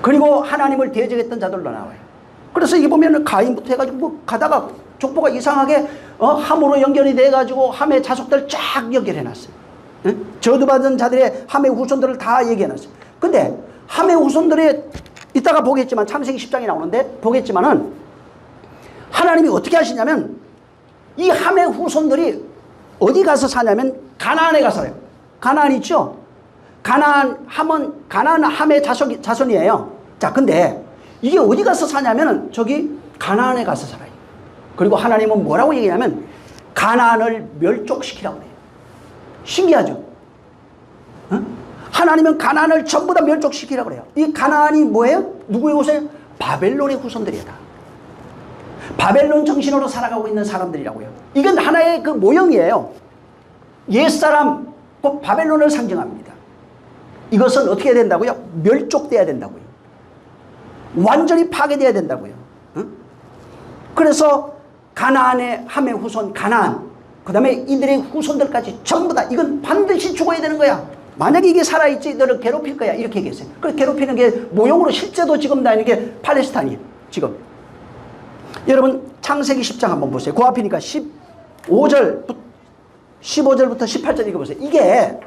그리고 하나님을 대적했던 자들로 나와요. 그래서 이게 보면은 가인부터 해가지고 뭐 가다가 족보가 이상하게 함으로 연결이 돼가지고 함의 자속들 쫙 연결해놨어요. 저주받은 자들의 함의 후손들을 다 얘기해놨어요. 근데 함의 후손들이 이따가 보겠지만 창세기 10장에 나오는데 보겠지만은 하나님이 어떻게 하시냐면 이 함의 후손들이 어디 가서 사냐면 가나안에 가서 살아요. 가나안 있죠? 가나안 함의 자손이에요. 자, 근데 이게 어디 가서 사냐면 저기 가나안에 가서 살아요. 그리고 하나님은 뭐라고 얘기하냐면 가나안을 멸족시키라고 해요. 신기하죠? 하나님은 가나안을 전부 다 멸족시키라고 그래요. 이 가나안이 뭐예요? 누구의 후손이에요? 바벨론의 후손들이다. 바벨론 정신으로 살아가고 있는 사람들이라고요. 이건 하나의 그 모형이에요. 옛사람, 곧 바벨론을 상징합니다. 이것은 어떻게 해야 된다고요? 멸족돼야 된다고요. 완전히 파괴돼야 된다고요. 그래서 가나안의 함의 후손 가나안, 그 다음에 이들의 후손들까지 전부 다 이건 반드시 죽어야 되는 거야. 만약에 이게 살아있지 너를 괴롭힐 거야. 이렇게 얘기했어요. 그래서 괴롭히는 게 모형으로 실제도 지금 다니는 게 팔레스타인이에요. 지금. 여러분 창세기 10장 한번 보세요. 그 앞이니까 15절부터 18절 읽어보세요. 이게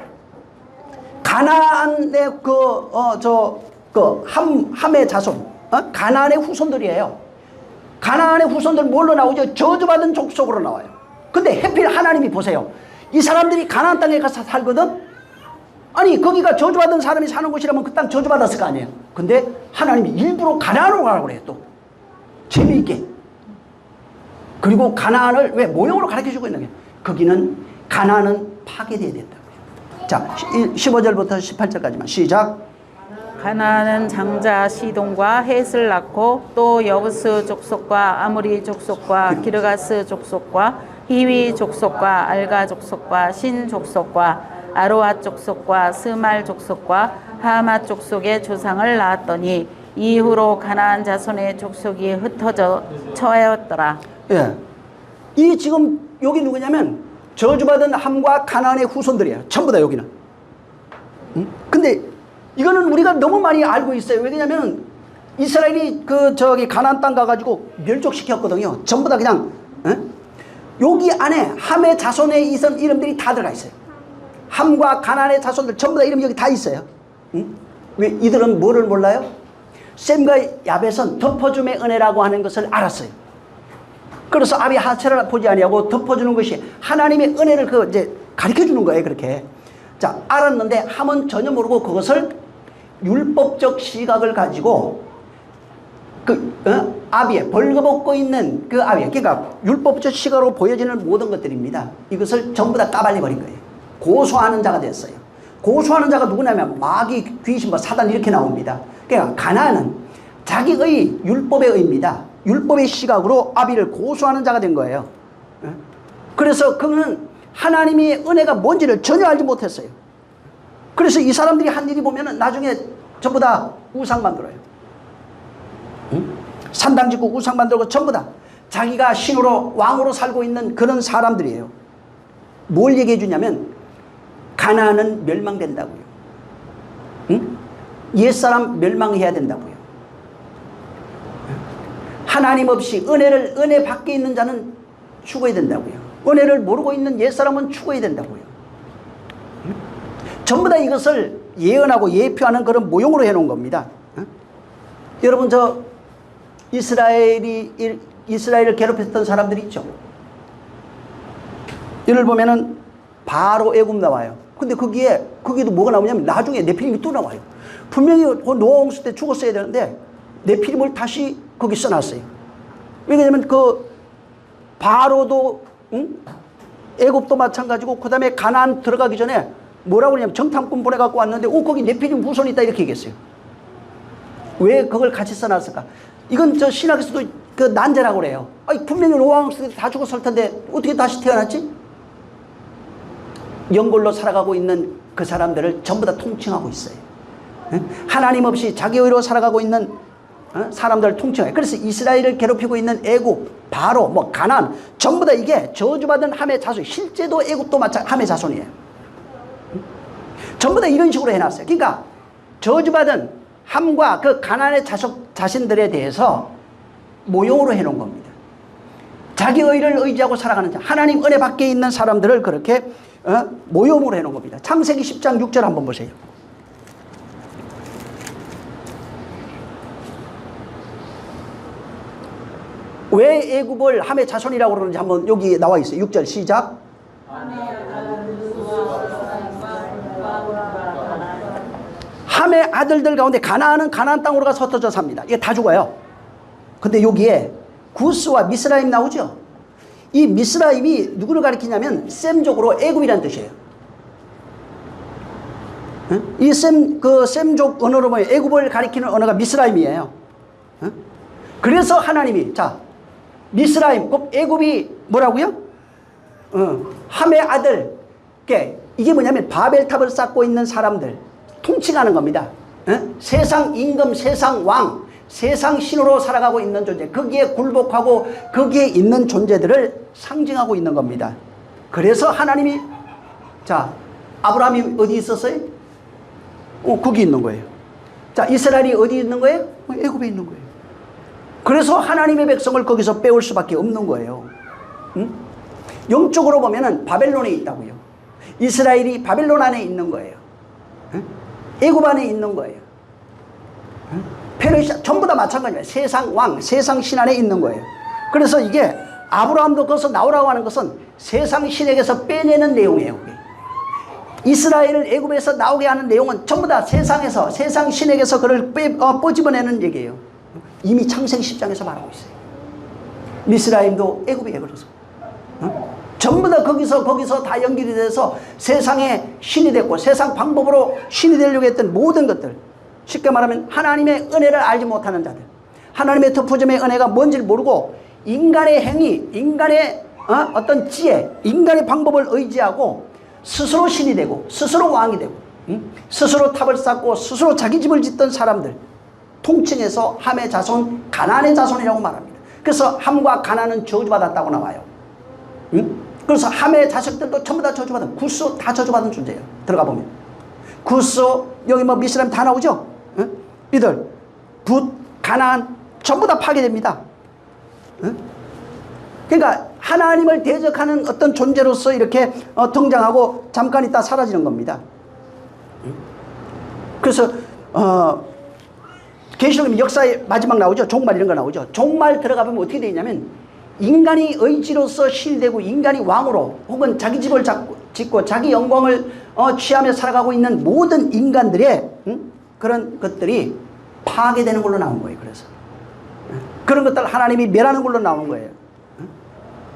가나안의 함의 자손, 가나안의 후손들이에요. 가나안의 후손들 뭘로 나오죠? 저주받은 족속으로 나와요. 근데 해필 하나님이 보세요. 이 사람들이 가나안 땅에 가서 살거든? 아니 거기가 저주받은 사람이 사는 곳이라면 그 땅 저주받았을 거 아니에요. 근데 하나님이 일부러 가나안으로 가라고 그래요. 또 재미있게. 그리고 가나안을 왜 모형으로 가르쳐주고 있는 게 거기는 가나안은 파괴돼야 된다고요. 자 15절부터 18절까지만 시작. 가나안은 장자 시돈과 헷을 낳고 또 여부스 족속과 아무리 족속과 기르가스 족속과 히위 족속과 알가 족속과 신 족속과 아로아 족속과 스말 족속과 하마 족속의 조상을 낳았더니 이후로 가나안 자손의 족속이 흩어져 처하였더라. 예, 이 지금 여기 누구냐면 저주받은 함과 가나안의 후손들이에요. 전부 다 여기는. 근데 이거는 우리가 너무 많이 알고 있어요. 왜냐면 이스라엘이 가나안 땅 가가지고 멸족시켰거든요. 전부 다 그냥 여기 안에 함의 자손의 이름들이 다 들어가 있어요. 함과 가나안의 자손들 전부 다 이름이 여기 다 있어요. 왜 이들은 뭐를 몰라요? 셈과 야벳은 덮어줌의 은혜라고 하는 것을 알았어요. 그래서 아비 하체를 보지 아니하고 덮어주는 것이 하나님의 은혜를 이제 가르쳐 주는 거예요. 그렇게. 자, 알았는데 함은 전혀 모르고 그것을 율법적 시각을 가지고 아비에 벌거벗고 있는 그 아비에, 그러니까 율법적 시각으로 보여지는 모든 것들입니다. 이것을 전부 다 까발려 버린 거예요. 고소하는 자가 됐어요. 고소하는 자가 누구냐면 마귀, 귀신, 사단 이렇게 나옵니다. 그러니까 가나안은 자기의 율법의 의입니다. 율법의 시각으로 아비를 고소하는 자가 된 거예요. 그래서 그는 하나님의 은혜가 뭔지를 전혀 알지 못했어요. 그래서 이 사람들이 한 일이 보면은 나중에 전부 다 우상 만들어요. 산당 짓고 우상 만들고 전부 다 자기가 신으로 왕으로 살고 있는 그런 사람들이에요. 뭘 얘기해 주냐면 가나안은 멸망된다고요. 옛사람 멸망해야 된다고요. 하나님 없이 은혜 밖에 있는 자는 죽어야 된다고요. 은혜를 모르고 있는 옛사람은 죽어야 된다고요. 전부 다 이것을 예언하고 예표하는 그런 모형으로 해놓은 겁니다. 여러분 이스라엘을 괴롭혔던 사람들이 있죠. 예를 보면은 바로 애굽 나와요. 근데 거기도 뭐가 나오냐면 나중에 네피림이 또 나와요. 분명히 노아 홍수 때 죽었어야 되는데 네피림을 다시 거기 써놨어요. 왜냐면 그 바로도 애굽도 마찬가지고 그다음에 가나안 들어가기 전에 뭐라고 그러냐면 정탐꾼 보내갖고 왔는데 거기 네피림 후손이 있다 이렇게 얘기했어요. 왜 그걸 같이 써놨을까? 이건 저 신학에서도 그 난제라고 그래요. 아니, 분명히 노아 홍수 때 다 죽었을 텐데 어떻게 다시 태어났지? 영골로 살아가고 있는 그 사람들을 전부 다 통칭하고 있어요. 하나님 없이 자기 의로 살아가고 있는 사람들을 통칭해요. 그래서 이스라엘을 괴롭히고 있는 애굽, 바로 뭐 가나안 전부 다 이게 저주받은 함의 자손. 실제도 애굽도 마찬가지 함의 자손이에요. 전부 다 이런 식으로 해놨어요. 그러니까 저주받은 함과 그 가나안의 자신들에 대해서 모형으로 해놓은 겁니다. 자기 의를 의지하고 살아가는 자, 하나님 은혜 밖에 있는 사람들을 그렇게 모형으로 해놓은 겁니다. 창세기 10장 6절 한번 보세요. 왜 애굽을 함의 자손이라고 그러는지 한번 여기 나와 있어요. 6절 시작. 함의 아들들 가운데 가나안은 가나안 땅으로 가서 흩어져 삽니다. 이게 다 죽어요. 근데 여기에 구스와 미스라임 나오죠. 이 미스라임이 누구를 가리키냐면 셈족으로 애굽이라는 뜻이에요. 이 셈족 언어로 보면 애굽을 가리키는 언어가 미스라임이에요. 그래서 하나님이 미스라임, 애굽이 뭐라고요? 함의 아들. 이게 뭐냐면 바벨탑을 쌓고 있는 사람들 통칭하는 겁니다. 세상 임금, 세상 왕, 세상 신으로 살아가고 있는 존재, 거기에 굴복하고 거기에 있는 존재들을 상징하고 있는 겁니다. 그래서 하나님이 아브라함이 어디 있었어요? 거기 있는 거예요. 이스라엘이 어디 있는 거예요? 애굽에 있는 거예요. 그래서 하나님의 백성을 거기서 빼올 수밖에 없는 거예요. 영적으로 보면은 바벨론에 있다고요. 이스라엘이 바벨론 안에 있는 거예요. 애굽 안에 있는 거예요. 페르시아 전부 다 마찬가지예요. 세상 왕, 세상 신 안에 있는 거예요. 그래서 이게 아브라함도 거기서 나오라고 하는 것은 세상 신에게서 빼내는 내용이에요. 이스라엘을 애굽에서 나오게 하는 내용은 전부 다 세상에서, 세상 신에게서 그를 뽀집어내는 얘기예요. 이미 창세기 10장에서 말하고 있어요. 미스라임도 애굽이에요. 그래서 전부 다 거기서 다 연결이 돼서 세상의 신이 됐고, 세상 방법으로 신이 되려고 했던 모든 것들, 쉽게 말하면 하나님의 은혜를 알지 못하는 자들, 하나님의 터프점의 은혜가 뭔지를 모르고 인간의 행위, 인간의 어떤 지혜, 인간의 방법을 의지하고 스스로 신이 되고 스스로 왕이 되고 스스로 탑을 쌓고 스스로 자기 집을 짓던 사람들 통칭해서 함의 자손, 가나안의 자손이라고 말합니다. 그래서 함과 가나안은 저주받았다고 나와요. 그래서 함의 자식들도 전부 다 저주받은, 구스 다 저주받은 존재예요. 들어가 보면 구스, 여기 뭐 미스라임 다 나오죠. 이들 붓, 가나안 전부 다 파괴됩니다. 그러니까 하나님을 대적하는 어떤 존재로서 이렇게 등장하고 잠깐 있다 사라지는 겁니다. 그래서 계시록 역사의 마지막 나오죠. 종말 이런 거 나오죠. 종말 들어가 보면 어떻게 되냐면 인간이 의지로서 신이 되고 인간이 왕으로 혹은 자기 집을 짓고 자기 영광을 취하며 살아가고 있는 모든 인간들의 그런 것들이 파괴되는 걸로 나온 거예요. 그래서 그런 것들 하나님이 멸하는 걸로 나오는 거예요.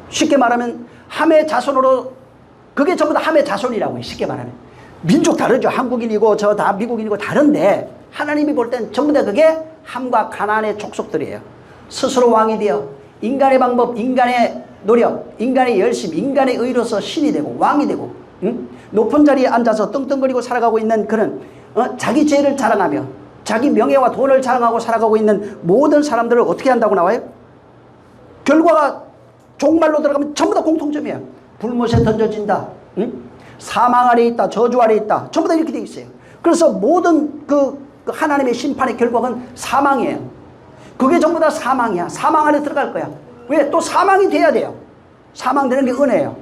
쉽게 말하면 함의 자손으로, 그게 전부 다 함의 자손이라고 해요. 쉽게 말하면 민족 다르죠. 한국인이고 저 다 미국인이고 다른데 하나님이 볼 땐 전부 다 그게 함과 가나안의 족속들이에요. 스스로 왕이 되어 인간의 방법, 인간의 노력, 인간의 열심, 인간의 의로서 신이 되고 왕이 되고 높은 자리에 앉아서 떵떵거리고 살아가고 있는 그런 자기 죄를 자랑하며 자기 명예와 돈을 자랑하고 살아가고 있는 모든 사람들을 어떻게 한다고 나와요? 결과가 종말로 들어가면 전부 다 공통점이에요. 불못에 던져진다. 사망 아래 있다. 저주 아래 있다. 전부 다 이렇게 돼 있어요. 그래서 모든 그 하나님의 심판의 결과는 사망이에요. 그게 전부 다 사망이야. 사망 안에 들어갈 거야. 왜? 또 사망이 돼야 돼요. 사망되는 게 은혜예요.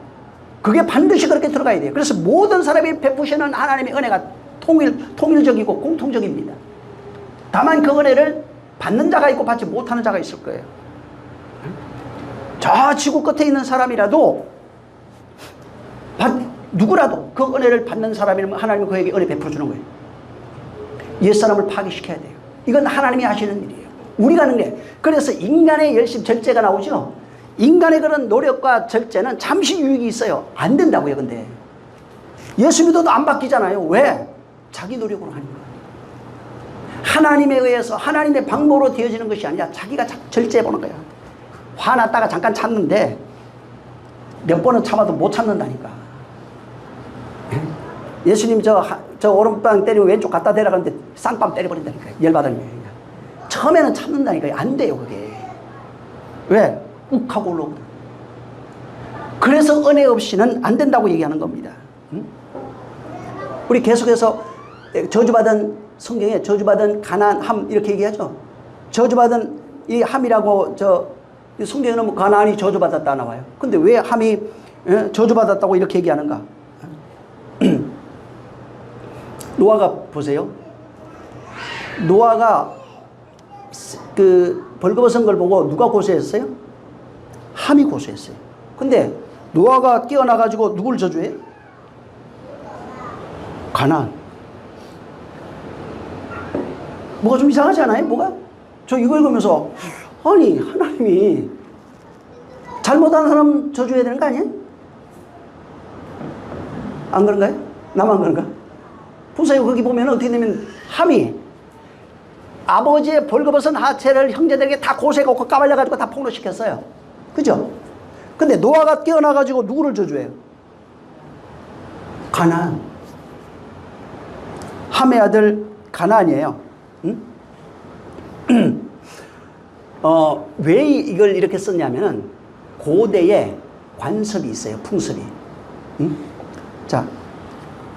그게 반드시 그렇게 들어가야 돼요. 그래서 모든 사람이 베푸시는 하나님의 은혜가 통일적이고 공통적입니다. 다만 그 은혜를 받는 자가 있고 받지 못하는 자가 있을 거예요. 저 지구 끝에 있는 사람이라도 누구라도 그 은혜를 받는 사람이면 하나님은 그에게 은혜 베풀어 주는 거예요. 옛사람을 파괴시켜야 돼요. 이건 하나님이 하시는 일이에요. 우리가 하는 게. 그래서 인간의 열심 절제가 나오죠. 인간의 그런 노력과 절제는 잠시 유익이 있어요. 안 된다고요. 근데 예수 믿어도 안 바뀌잖아요. 왜? 자기 노력으로 하는 거예요. 하나님에 의해서 하나님의 방법으로 되어지는 것이 아니라 자기가 절제해 보는 거야. 화났다가 잠깐 참는데 몇 번은 참아도 못 참는다니까. 예수님 저 오른방 때리고 왼쪽 갖다 대라 그러는데 쌍밤 때려버린다니까요. 열받으면. 처음에는 참는다니까요. 안 돼요 그게. 왜? 욱하고 올라오거든. 그래서 은혜 없이는 안 된다고 얘기하는 겁니다. 우리 계속해서 저주받은 성경에 저주받은 가난함 이렇게 얘기하죠. 저주받은 이 함이라고 성경에는 뭐 가난이 저주받았다 나와요. 근데 왜 함이 저주받았다고 이렇게 얘기하는가? 노아가 보세요. 노아가 그 벌거벗은 걸 보고 누가 고소했어요? 함이 고소했어요. 근데 노아가 깨어나가지고 누굴 저주해요? 가나안. 뭐가 좀 이상하지 않아요? 뭐가? 저 이거 읽으면서 아니 하나님이 잘못한 사람 저주해야 되는 거 아니에요? 안 그런가요? 나만 그런가? 보세요. 거기 보면 어떻게 되면 함이 아버지의 벌거벗은 하체를 형제들에게 다 고소해갖고 까발려가지고 다 폭로시켰어요. 그죠? 근데 노아가 깨어나가지고 누구를 저주해요? 가나안. 함의 아들 가나안이에요. 응? 왜 이걸 이렇게 썼냐면은 고대에 관습이 있어요. 풍습이. 응? 자,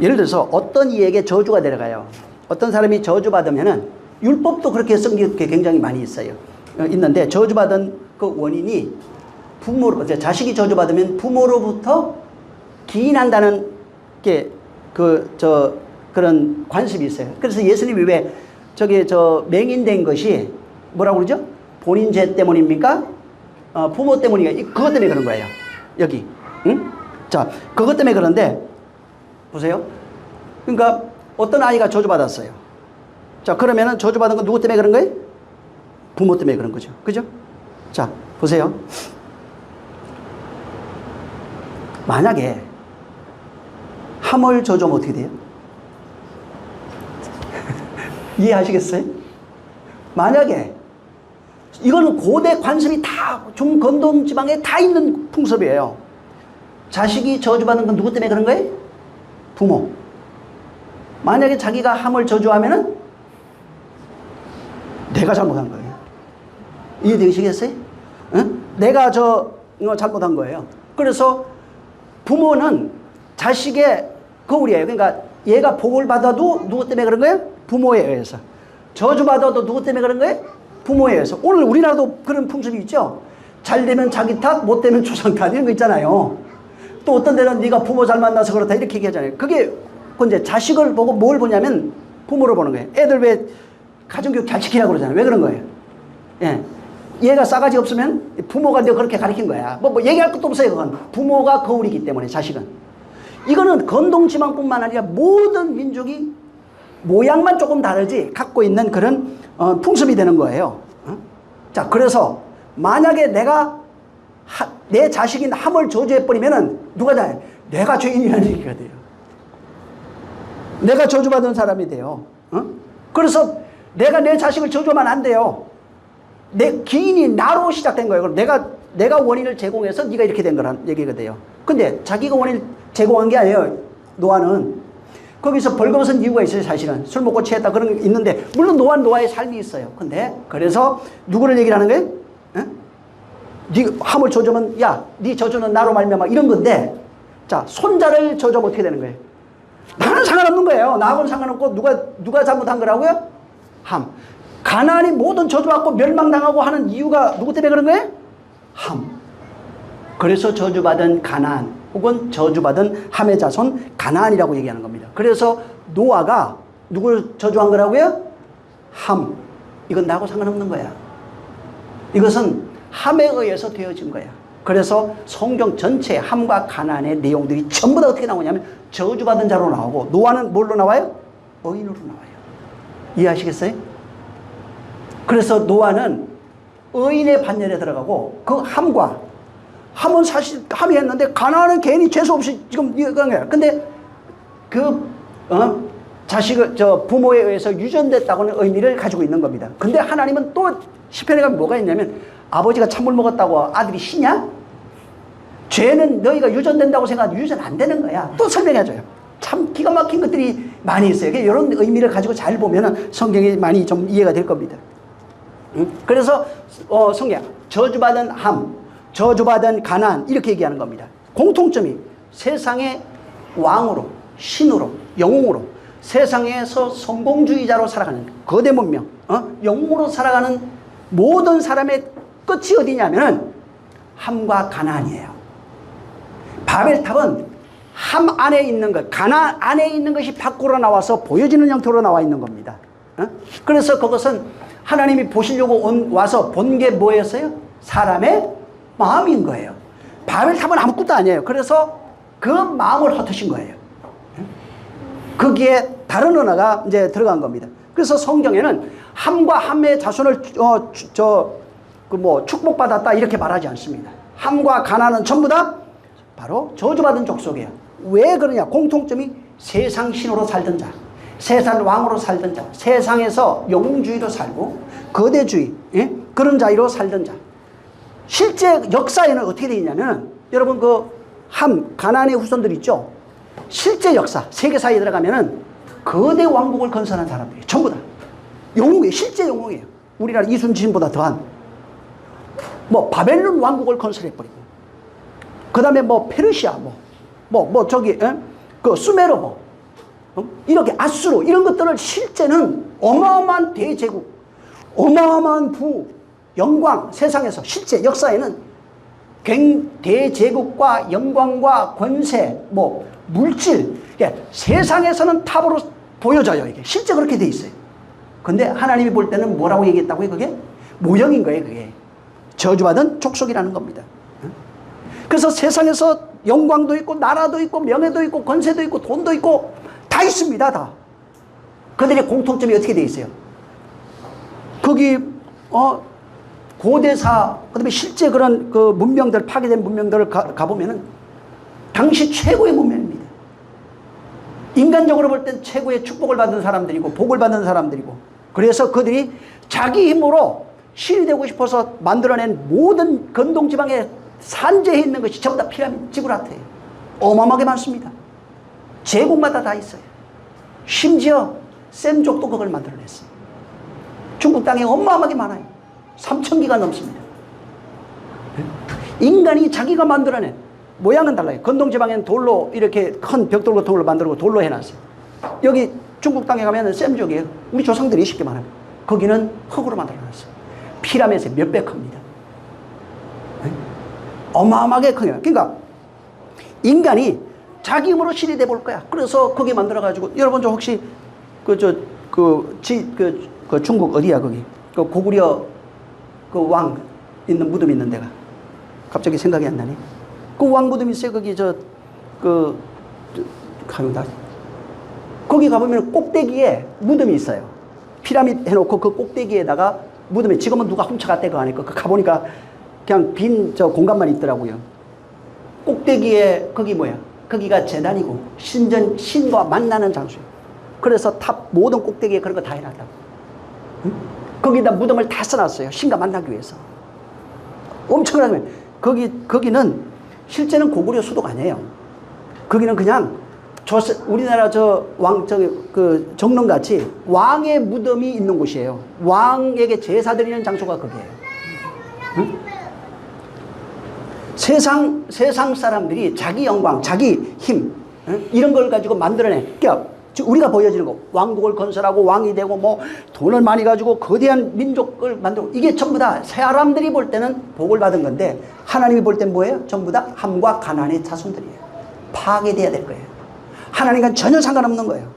예를 들어서 어떤 이에게 저주가 내려가요. 어떤 사람이 저주받으면은 율법도 그렇게 쓴 게 굉장히 많이 있어요. 있는데 저주받은 그 원인이 자식이 저주받으면 부모로부터 기인한다는 게 그런 관습이 있어요. 그래서 예수님이 왜 맹인된 것이 뭐라고 그러죠? 본인 죄 때문입니까? 부모 때문이니까 그것 때문에 그런 거예요. 여기. 응? 자, 그것 때문에 그런데 보세요. 그러니까 어떤 아이가 저주받았어요. 자, 그러면은 저주받은 건 누구 때문에 그런 거예요? 부모 때문에 그런 거죠. 그죠? 자, 보세요. 만약에 함을 저주하면 어떻게 돼요? 이해하시겠어요? 만약에 이거는 고대 관습이 다 중건동 지방에 다 있는 풍습이에요. 자식이 저주받는 건 누구 때문에 그런 거예요? 부모. 만약에 자기가 함을 저주하면은 내가 잘못한 거예요. 이해되시겠어요? 응? 내가 잘못한 거예요. 그래서 부모는 자식의 거울이에요. 그러니까 얘가 복을 받아도 누구 때문에 그런 거예요? 부모에 의해서. 저주받아도 누구 때문에 그런 거예요? 부모에 의해서. 오늘 우리나라도 그런 풍습이 있죠. 잘 되면 자기 탓, 못 되면 조상 탓 이런 거 있잖아요. 또 어떤 데는 네가 부모 잘 만나서 그렇다 이렇게 얘기하잖아요. 그게 이제 자식을 보고 뭘 보냐면 부모를 보는 거예요. 애들 왜 가정교육 잘 시키라고 그러잖아요. 왜 그런 거예요? 예. 얘가 싸가지 없으면 부모가 내가 그렇게 가르친 거야. 뭐 얘기할 것도 없어요. 그건 부모가 거울이기 때문에 자식은. 이거는 건동지방뿐만 아니라 모든 민족이 모양만 조금 다르지 갖고 있는 그런 풍습이 되는 거예요. 자, 그래서 만약에 내 자식인 함을 저주해버리면은 누가 다 내가 죄인이라는 얘기가 돼요. 내가 저주받은 사람이 돼요. 그래서 내가 내 자식을 저주하면 안 돼요. 내 기인이 나로 시작된 거예요. 그럼 내가 원인을 제공해서 네가 이렇게 된 거란 얘기가 돼요. 근데 자기가 원인을 제공한 게 아니에요. 노아는. 거기서 벌거벗은 이유가 있어요. 사실은. 술 먹고 취했다 그런 게 있는데 물론 노아의 삶이 있어요. 근데 그래서 누구를 얘기를 하는 거예요? 네 함을 저주면 야, 네 저주는 나로 말미암아 이런 건데 자, 손자를 저주하면 어떻게 되는 거예요? 나는 상관없는 거예요. 나하고는 상관없고 누가 잘못한 거라고요? 함. 가나안이 모든 저주받고 멸망당하고 하는 이유가 누구 때문에 그런 거예요? 함. 그래서 저주받은 가나안 혹은 저주받은 함의 자손 가나안이라고 얘기하는 겁니다. 그래서 노아가 누굴 저주한 거라고요? 함. 이건 나하고 상관없는 거야. 이것은 함에 의해서 되어진 거야. 그래서 성경 전체의 함과 가난의 내용들이 전부 다 어떻게 나오냐면 저주받은 자로 나오고, 노아는 뭘로 나와요? 의인으로 나와요. 이해하시겠어요? 그래서 노아는 의인의 반열에 들어가고, 그 함은 사실 함이 했는데 가나안은 괜히 재수 없이 지금 그런 거야. 근데 자식을 부모에 의해서 유전됐다고는 의미를 가지고 있는 겁니다. 근데 하나님은 또 시편에 가면 뭐가 있냐면, 아버지가 찬물 먹었다고 아들이 쉬냐? 죄는 너희가 유전된다고 생각하면 유전 안 되는 거야. 또 설명해줘요. 참 기가 막힌 것들이 많이 있어요. 이런 의미를 가지고 잘 보면 성경이 많이 좀 이해가 될 겁니다. 그래서 성경 저주받은 함, 저주받은 가난, 이렇게 얘기하는 겁니다. 공통점이 세상의 왕으로, 신으로, 영웅으로, 세상에서 성공주의자로 살아가는 거대 문명, 영웅으로 살아가는 모든 사람의 끝이 어디냐면은 함과 가난이에요. 바벨탑은 함 안에 있는 것, 가난 안에 있는 것이 밖으로 나와서 보여지는 형태로 나와 있는 겁니다. 그래서 그것은 하나님이 보시려고 와서 본 게 뭐였어요? 사람의 마음인 거예요. 바벨탑은 아무것도 아니에요. 그래서 그 마음을 헛으신 거예요. 거기에 다른 언어가 이제 들어간 겁니다. 그래서 성경에는 함과 함의 자손을 축복받았다 이렇게 말하지 않습니다. 함과 가난은 전부 다 바로 저주받은 족속이에요. 왜 그러냐? 공통점이 세상 신으로 살던 자, 세상 왕으로 살던 자, 세상에서 영웅주의로 살고 거대주의, 그런 자유로 살던 자. 실제 역사에는 어떻게 되어 있냐면, 여러분 가나안의 후손들 있죠? 실제 역사, 세계사에 들어가면은 거대 왕국을 건설한 사람들이에요. 전부 다. 영웅이에요. 실제 영웅이에요. 우리나라 이순신보다 더한. 바벨론 왕국을 건설해버리고. 그 다음에 페르시아, 수메르, 이렇게 아수르, 이런 것들을 실제는 어마어마한 대제국, 어마어마한 영광, 세상에서 실제 역사에는 대제국과 영광과 권세, 물질, 세상에서는 탑으로 보여져요. 이게 실제 그렇게 돼 있어요. 근데 하나님이 볼 때는 뭐라고 얘기했다고요? 그게 모형인 거예요. 그게 저주받은 족속이라는 겁니다. 그래서 세상에서 영광도 있고 나라도 있고 명예도 있고 권세도 있고 돈도 있고 다 있습니다. 다. 그들의 공통점이 어떻게 돼 있어요? 거기 고대사, 그다음에 실제 그런 문명들, 파괴된 문명들을 가보면은 당시 최고의 문명입니다. 인간적으로 볼 땐 최고의 축복을 받은 사람들이고 복을 받는 사람들이고, 그래서 그들이 자기 힘으로 신이 되고 싶어서 만들어낸 모든 건동지방에 산재해 있는 것이 전부 다 피라미드, 지구라트예요. 어마어마하게 많습니다. 제국마다 다 있어요. 심지어 셈족도 그걸 만들어냈어요. 중국 땅에 어마어마하게 많아요. 3,000기가 넘습니다. 인간이 자기가 만들어낸, 모양은 달라요. 건동지방에는 돌로 이렇게 큰 벽돌 같은 걸로 만들고 돌로 해놨어요. 여기 중국 땅에 가면 셈족이에요. 우리 조상들이 20개 많아요. 거기는 흙으로 만들어놨어요. 피라미드에 몇백 큽니다. 어마어마하게 커요. 그러니까 인간이 자기 힘으로 신이 돼볼 거야. 그래서 거기 만들어가지고, 여러분 혹시 중국 어디야 거기? 고구려 왕 있는 무덤 있는 데가 갑자기 생각이 안 나네. 그 왕 무덤 있어요. 거기 거기 가보면 꼭대기에 무덤이 있어요. 피라미드 해놓고 그 꼭대기에다가 무덤에, 지금은 누가 훔쳐갔대 그 안에 가보니까 그냥 빈 공간만 있더라고요. 꼭대기에 거기 뭐야? 거기가 제단이고 신과 만나는 장소예요. 그래서 탑 모든 꼭대기에 그런 거 다 해놨다고. 응? 거기다 무덤을 다 써놨어요. 신과 만나기 위해서. 엄청나게. 거기는 실제는 고구려 수도가 아니에요. 거기는 그냥 우리나라 정릉같이 왕의 무덤이 있는 곳이에요. 왕에게 제사 드리는 장소가 거기에요. 응? 세상 사람들이 자기 영광, 자기 힘, 이런 걸 가지고 만들어내. 그러니까 우리가 보여지는 거, 왕국을 건설하고 왕이 되고 돈을 많이 가지고 거대한 민족을 만들고, 이게 전부 다 사람들이 볼 때는 복을 받은 건데, 하나님이 볼 땐 뭐예요? 전부 다 함과 가난의 자손들이에요. 파괴돼야 될 거예요. 하나님과 전혀 상관없는 거예요.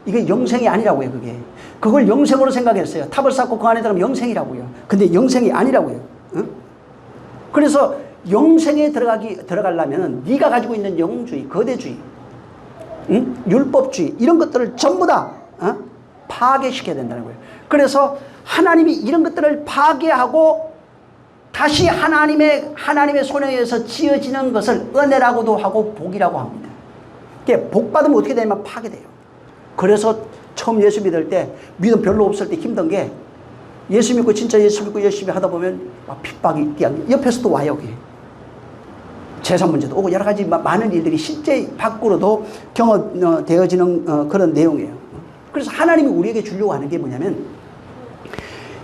이게 영생이 아니라고요, 그게. 그걸 영생으로 생각했어요. 탑을 쌓고 그 안에 들어가면 영생이라고요. 근데 영생이 아니라고요. 응? 그래서 영생에 들어가려면 네가 가지고 있는 영주의, 거대주의, 응? 율법주의 이런 것들을 전부 다 파괴시켜야 된다는 거예요. 그래서 하나님이 이런 것들을 파괴하고 다시 하나님의 손에 의해서 지어지는 것을 은혜라고도 하고 복이라고 합니다. 복 받으면 어떻게 되냐면 파괴돼요. 그래서 처음 예수 믿을 때 믿음 별로 없을 때 힘든 게 예수 믿고 진짜 예수 믿고 열심히 하다 보면 막 핍박이 옆에서도 와요. 여기 재산 문제도 오고 여러 가지 많은 일들이 실제 밖으로도 경험되어지는 그런 내용이에요. 그래서 하나님이 우리에게 주려고 하는 게 뭐냐면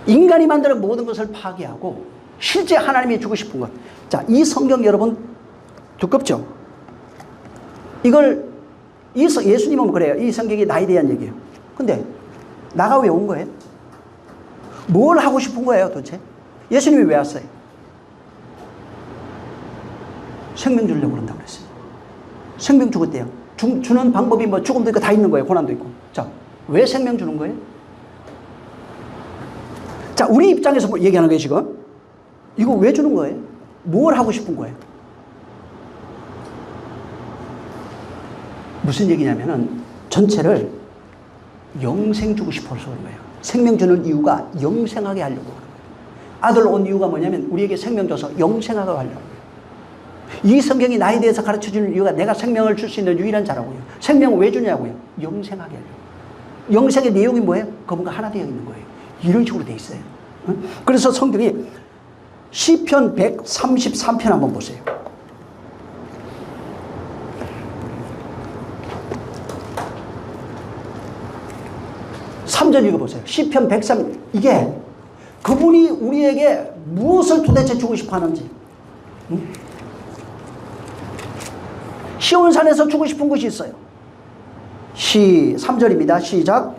인간이 만드는 모든 것을 파괴하고 실제 하나님이 주고 싶은 것. 자, 이 성경 여러분 두껍죠? 예수님은 그래요. 이 성경이 나에 대한 얘기예요. 근데 나가 왜 온 거예요? 뭘 하고 싶은 거예요 도대체? 예수님이 왜 왔어요? 생명 주려고 그런다고 그랬어요. 생명 죽었대요. 주는 방법이 뭐 죽음도 있고 다 있는 거예요. 고난도 있고. 자, 왜 생명 주는 거예요? 자, 우리 입장에서 뭐 얘기하는 거예요 지금. 이거 왜 주는 거예요? 뭘 하고 싶은 거예요? 무슨 얘기냐면은 전체를 영생 주고 싶어서 그런 거예요. 생명 주는 이유가 영생하게 하려고 그런 거예요. 아들 온 이유가 뭐냐면 우리에게 생명 줘서 영생하게 하려고. 이 성경이 나에 대해서 가르쳐 주는 이유가 내가 생명을 줄 수 있는 유일한 자라고요. 생명을 왜 주냐고요? 영생하게 하려고. 영생의 내용이 뭐예요? 그분과 하나 되어 있는 거예요. 이런 식으로 되어 있어요. 그래서 성경이 시편 133편 한번 보세요. 3절 읽어보세요. 시편 103, 이게 그분이 우리에게 무엇을 도대체 주고 싶어 하는지. 시온산에서 주고 싶은 것이 있어요. 3절입니다. 시작.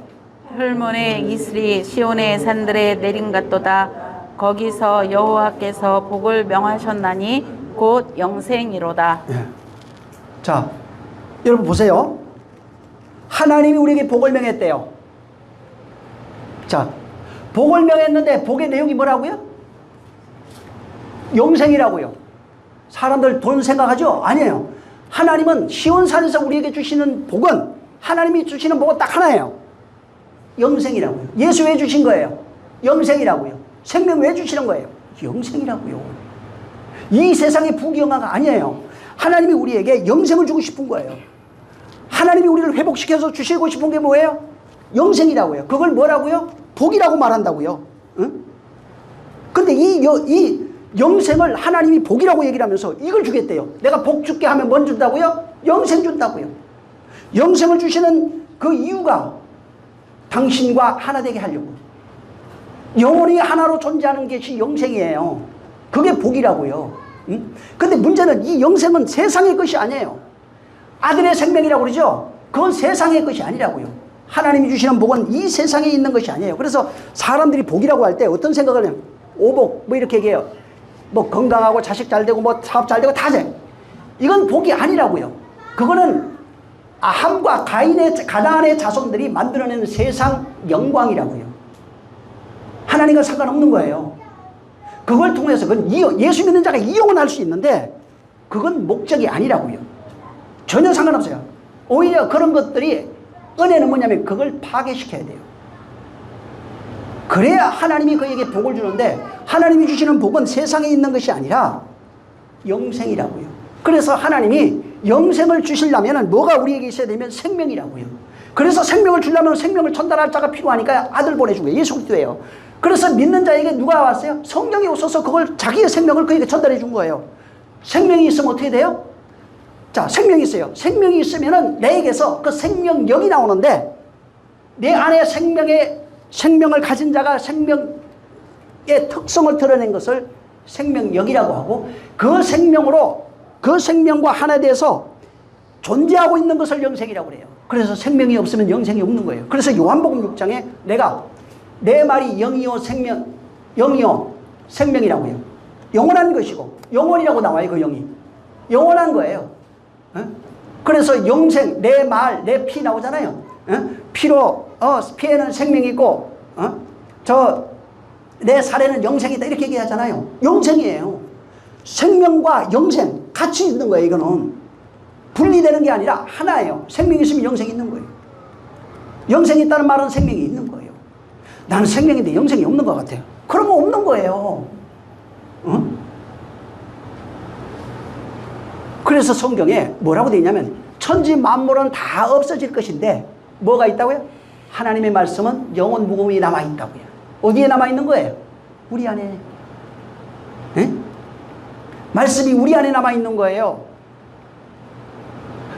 혈문의 이슬이 시온의 산들에 내린 같도다. 거기서 여호와께서 복을 명하셨나니 곧 영생이로다. 예. 자, 여러분 보세요. 하나님이 우리에게 복을 명했대요. 자, 복을 명했는데 복의 내용이 뭐라고요? 영생이라고요. 사람들 돈 생각하죠? 아니에요. 하나님은 시온산에서 우리에게 주시는 복은, 하나님이 주시는 복은 딱 하나예요. 영생이라고요. 예수 왜 주신 거예요? 영생이라고요. 생명 왜 주시는 거예요? 영생이라고요. 이 세상의 부귀영화가 아니에요. 하나님이 우리에게 영생을 주고 싶은 거예요. 하나님이 우리를 회복시켜서 주시고 싶은 게 뭐예요? 영생이라고요. 그걸 뭐라고요? 복이라고 말한다고요. 응? 근데 이 영생을 하나님이 복이라고 얘기를 하면서 이걸 주겠대요. 내가 복 줄게 하면 뭔 준다고요? 영생 준다고요. 영생을 주시는 그 이유가 당신과 하나 되게 하려고. 영원히 하나로 존재하는 것이 영생이에요. 그게 복이라고요. 응? 근데 문제는 이 영생은 세상의 것이 아니에요. 아들의 생명이라고 그러죠? 그건 세상의 것이 아니라고요. 하나님이 주시는 복은 이 세상에 있는 것이 아니에요. 그래서 사람들이 복이라고 할 때 어떤 생각을 해요? 오복 뭐 이렇게 얘기해요. 뭐 건강하고 자식 잘 되고 뭐 사업 잘 되고 다 돼. 이건 복이 아니라고요. 그거는 함과 가나안의 자손들이 만들어내는 세상 영광이라고요. 하나님과 상관없는 거예요. 그걸 통해서 그건 예수 믿는 자가 이용은 할 수 있는데 그건 목적이 아니라고요. 전혀 상관없어요. 오히려 그런 것들이 은혜는 뭐냐면 그걸 파괴시켜야 돼요. 그래야 하나님이 그에게 복을 주는데 하나님이 주시는 복은 세상에 있는 것이 아니라 영생이라고요. 그래서 하나님이 영생을 주시려면 뭐가 우리에게 있어야 되면 생명이라고요. 그래서 생명을 주려면 생명을 전달할 자가 필요하니까 아들 보내준 거예요. 예수 그리스도예요. 그래서 믿는 자에게 누가 왔어요? 성령이 오셔서 그걸 자기의 생명을 그에게 전달해 준 거예요. 생명이 있으면 어떻게 돼요? 자, 생명이 있어요. 생명이 있으면은 내에게서 그 생명력이 나오는데 내 안에 생명을 가진 자가 생명의 특성을 드러낸 것을 생명력이라고 하고 그 생명과 하나 돼서 존재하고 있는 것을 영생이라고 그래요. 그래서 생명이 없으면 영생이 없는 거예요. 그래서 요한복음 6장에 내 말이 영이요 생명이라고요. 영원한 것이고 영원이라고 나와요. 그 영이 영원한 거예요. 그래서 영생, 내 말, 내 피 나오잖아요. 피에는 생명이 있고, 내 살에는 영생이다. 이렇게 얘기하잖아요. 영생이에요. 생명과 영생 같이 있는 거예요. 이거는 분리되는 게 아니라 하나예요. 생명이 있으면 영생이 있는 거예요. 영생이 있다는 말은 생명이 있는 거예요. 나는 생명인데 영생이 없는 것 같아요. 그러면 없는 거예요. 그래서 성경에 뭐라고 되어 있냐면 천지 만물은 다 없어질 것인데 뭐가 있다고요? 하나님의 말씀은 영원 무궁히 남아있다고요. 어디에 남아있는 거예요? 우리 안에. 에? 말씀이 우리 안에 남아있는 거예요.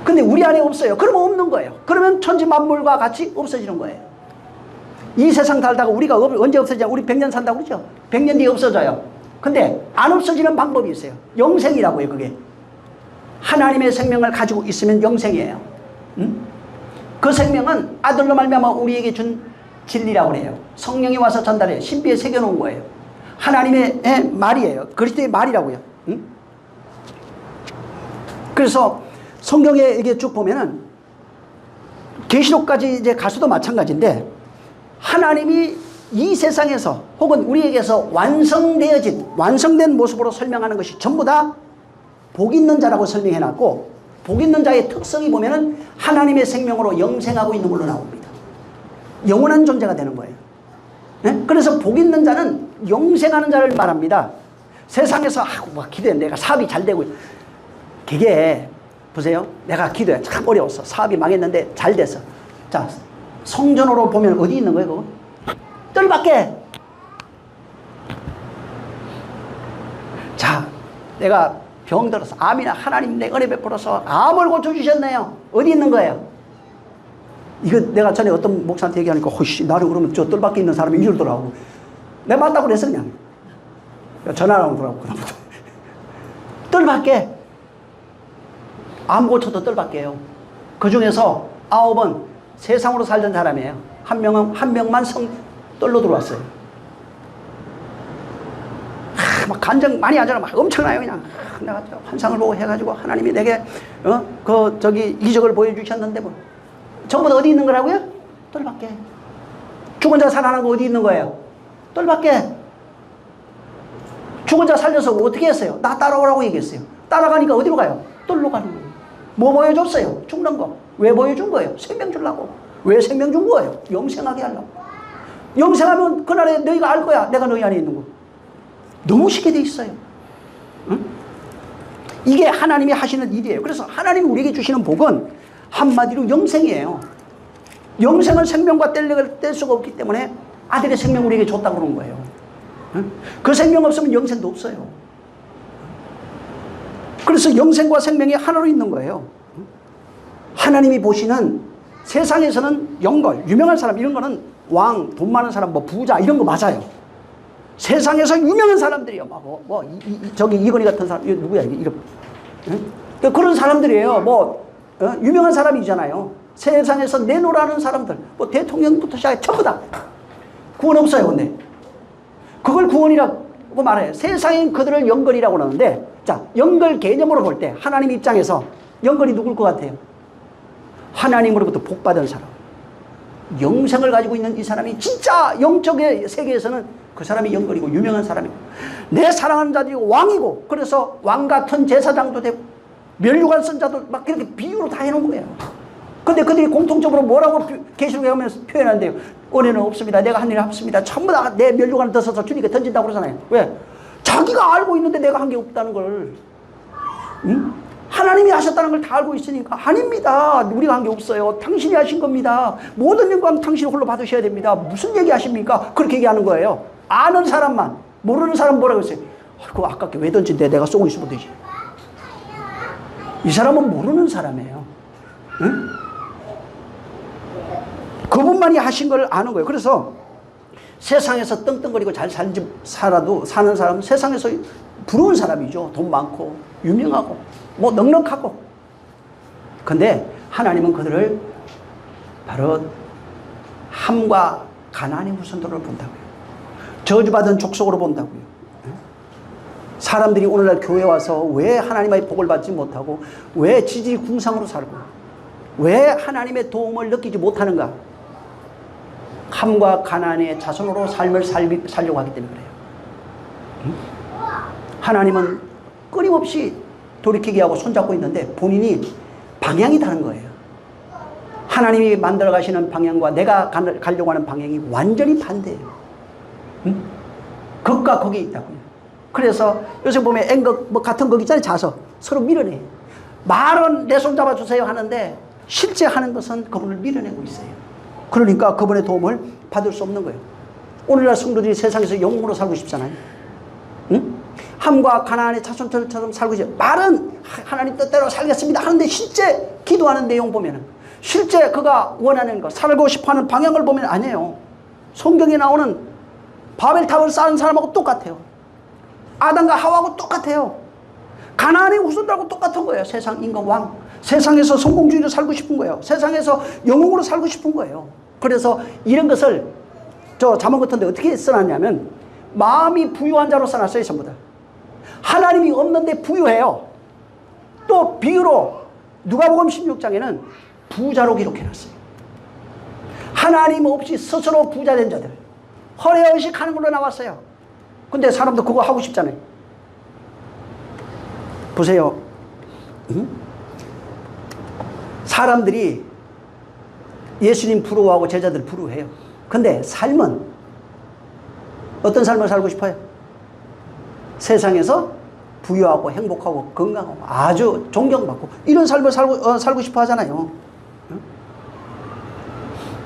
근데 우리 안에 없어요. 그러면 없는 거예요. 그러면 천지 만물과 같이 없어지는 거예요. 이 세상 살다가 우리가 언제 없어지냐? 우리 100년 산다고 그러죠? 100년 뒤에 없어져요. 근데 안 없어지는 방법이 있어요. 영생이라고요. 그게 하나님의 생명을 가지고 있으면 영생이에요. 그 생명은 아들로 말미암아 우리에게 준 진리라고 그래요. 성령이 와서 전달해요. 신비에 새겨놓은 거예요. 하나님의 말이에요. 그리스도의 말이라고요. 그래서 성경에 이게 쭉 보면은 계시록까지 이제 가서도 마찬가지인데 하나님이 이 세상에서 혹은 우리에게서 완성된 모습으로 설명하는 것이 전부 다 복 있는 자라고 설명해놨고, 복 있는 자의 특성이 보면은 하나님의 생명으로 영생하고 있는 걸로 나옵니다. 영원한 존재가 되는 거예요. 네? 그래서 복 있는 자는 영생하는 자를 말합니다. 세상에서 기도해 내가 사업이 잘 되고, 그게 보세요. 내가 기도해 참 어려웠어. 사업이 망했는데 잘 됐어. 자, 성전으로 보면 어디 있는 거예요? 그거? 뜰밖에. 자, 내가 병들어서 암이나 하나님 내 은혜 베풀어서 암을 고쳐주셨네요. 어디 있는 거예요? 이거 내가 전에 어떤 목사한테 얘기하니까 호씨 나를 그러면 저 뜰밖에 있는 사람이 이러더라고. 내가 맞다고 그랬어 그냥. 전화를 하더라고. 뜰밖에. 암 고쳐도 뜰밖에요. 그 중에서 9은 세상으로 살던 사람이에요. 한 명만 뜰로 들어왔어요. 막 간증 많이 하잖아. 막 엄청나요. 그냥 내가 환상을 보고 해가지고 하나님이 내게 이적을 보여주셨는데 뭐 전부 다 어디 있는 거라고요? 뜰밖에. 죽은 자 살아난 거 어디 있는 거예요? 뜰밖에. 죽은 자 살려서 어떻게 했어요? 나 따라오라고 얘기했어요. 따라가니까 어디로 가요? 뜰로 가는 거예요. 뭐 보여줬어요? 죽는 거. 왜 보여준 거예요? 생명 주려고. 왜 생명 준 거예요? 영생하게 하려고. 영생하면 그날에 너희가 알 거야. 내가 너희 안에 있는 거. 너무 쉽게 돼 있어요. 응? 이게 하나님이 하시는 일이에요. 그래서 하나님이 우리에게 주시는 복은 한마디로 영생이에요. 영생은 생명과 뗄 수가 없기 때문에 아들의 생명 우리에게 줬다고 그러는 거예요. 응? 그 생명 없으면 영생도 없어요. 그래서 영생과 생명이 하나로 있는 거예요. 하나님이 보시는 세상에서는 영걸, 유명한 사람 이런 거는 왕, 돈 많은 사람, 뭐 부자 이런 거 맞아요. 세상에서 유명한 사람들이요. 저기 이건희 같은 사람, 이거 누구야? 이거, 응? 그런 사람들이에요. 유명한 사람이잖아요. 세상에서 내놓으라는 사람들, 대통령부터 시작해 전부 다 구원 없어요. 근데 그걸 구원이라고 말해요. 세상엔 그들을 영걸이라고 그러는데, 자, 영걸 개념으로 볼 때 하나님 입장에서 영걸이 누굴 것 같아요? 하나님으로부터 복받은 사람, 영생을 가지고 있는 이 사람이 진짜 영적의 세계에서는 그 사람이 영걸이고 유명한 사람이고 내 사랑하는 자들이 왕이고, 그래서 왕 같은 제사장도 되고 면류관 쓴 자도 막 그렇게 비유로 다 해놓은 거예요. 근데 그들이 공통적으로 뭐라고 계시록에 하면 표현하는데요? 은혜는 없습니다. 내가 한 일을 없습니다. 전부 다 내 면류관을 뜯어서 주님께 던진다고 그러잖아요. 왜? 자기가 알고 있는데 내가 한 게 없다는 걸. 응? 하나님이 하셨다는 걸 다 알고 있으니까 아닙니다. 우리가 한 게 없어요. 당신이 하신 겁니다. 모든 영광 당신 홀로 받으셔야 됩니다. 무슨 얘기 하십니까? 그렇게 얘기하는 거예요. 아는 사람만. 모르는 사람 뭐라고 했어요? 그거 아깝게 왜 던진대? 내가 쏘고 있으면 되지. 이 사람은 모르는 사람이에요. 응? 그분만이 하신 걸 아는 거예요. 그래서 세상에서 떵떵거리고 잘 사는 사람은 세상에서 부러운 사람이죠. 돈 많고 유명하고 넉넉하고. 근데 하나님은 그들을 바로 함과 가난의 후손들로 본다고요. 저주받은 족속으로 본다고요. 사람들이 오늘날 교회 와서 왜 하나님의 복을 받지 못하고 왜 지지궁상으로 살고 왜 하나님의 도움을 느끼지 못하는가? 함과 가나안의 자손으로 삶을 살려고 하기 때문에 그래요. 응? 하나님은 끊임없이 돌이키게 하고 손잡고 있는데 본인이 방향이 다른 거예요. 하나님이 만들어 가시는 방향과 내가 가려고 하는 방향이 완전히 반대예요. 응? 극과 극이 있다고요. 그래서 요새 보면 앵극 뭐 같은 극 있잖아요. 자서 서로 밀어내. 말은 내 손 잡아주세요 하는데 실제 하는 것은 그분을 밀어내고 있어요. 그러니까 그분의 도움을 받을 수 없는 거예요. 오늘날 성도들이 세상에서 영웅으로 살고 싶잖아요. 응? 함과 가나안의 자손처럼 살고 싶어요. 말은 하나님 뜻대로 살겠습니다 하는데 실제 기도하는 내용 보면은 실제 그가 원하는 것, 살고 싶어하는 방향을 보면 아니에요. 성경에 나오는 바벨탑을 쌓은 사람하고 똑같아요. 아담과 하와하고 똑같아요. 가나안의 후손들하고 똑같은 거예요. 세상 임금 왕. 세상에서 성공주의로 살고 싶은 거예요. 세상에서 영웅으로 살고 싶은 거예요. 그래서 이런 것을 저 자문 같은데 어떻게 써놨냐면 마음이 부유한 자로 써놨어요. 전부 다. 하나님이 없는데 부유해요. 또 비유로 누가복음 16장에는 부자로 기록해놨어요. 하나님 없이 스스로 부자된 자들. 허례허식하는 걸로 나왔어요. 근데 사람도 그거 하고 싶잖아요. 보세요. 응? 사람들이 예수님 부러워하고 제자들 부러워해요. 근데 삶은 어떤 삶을 살고 싶어요? 세상에서 부유하고 행복하고 건강하고 아주 존경받고 이런 삶을 살고 싶어 하잖아요. 응?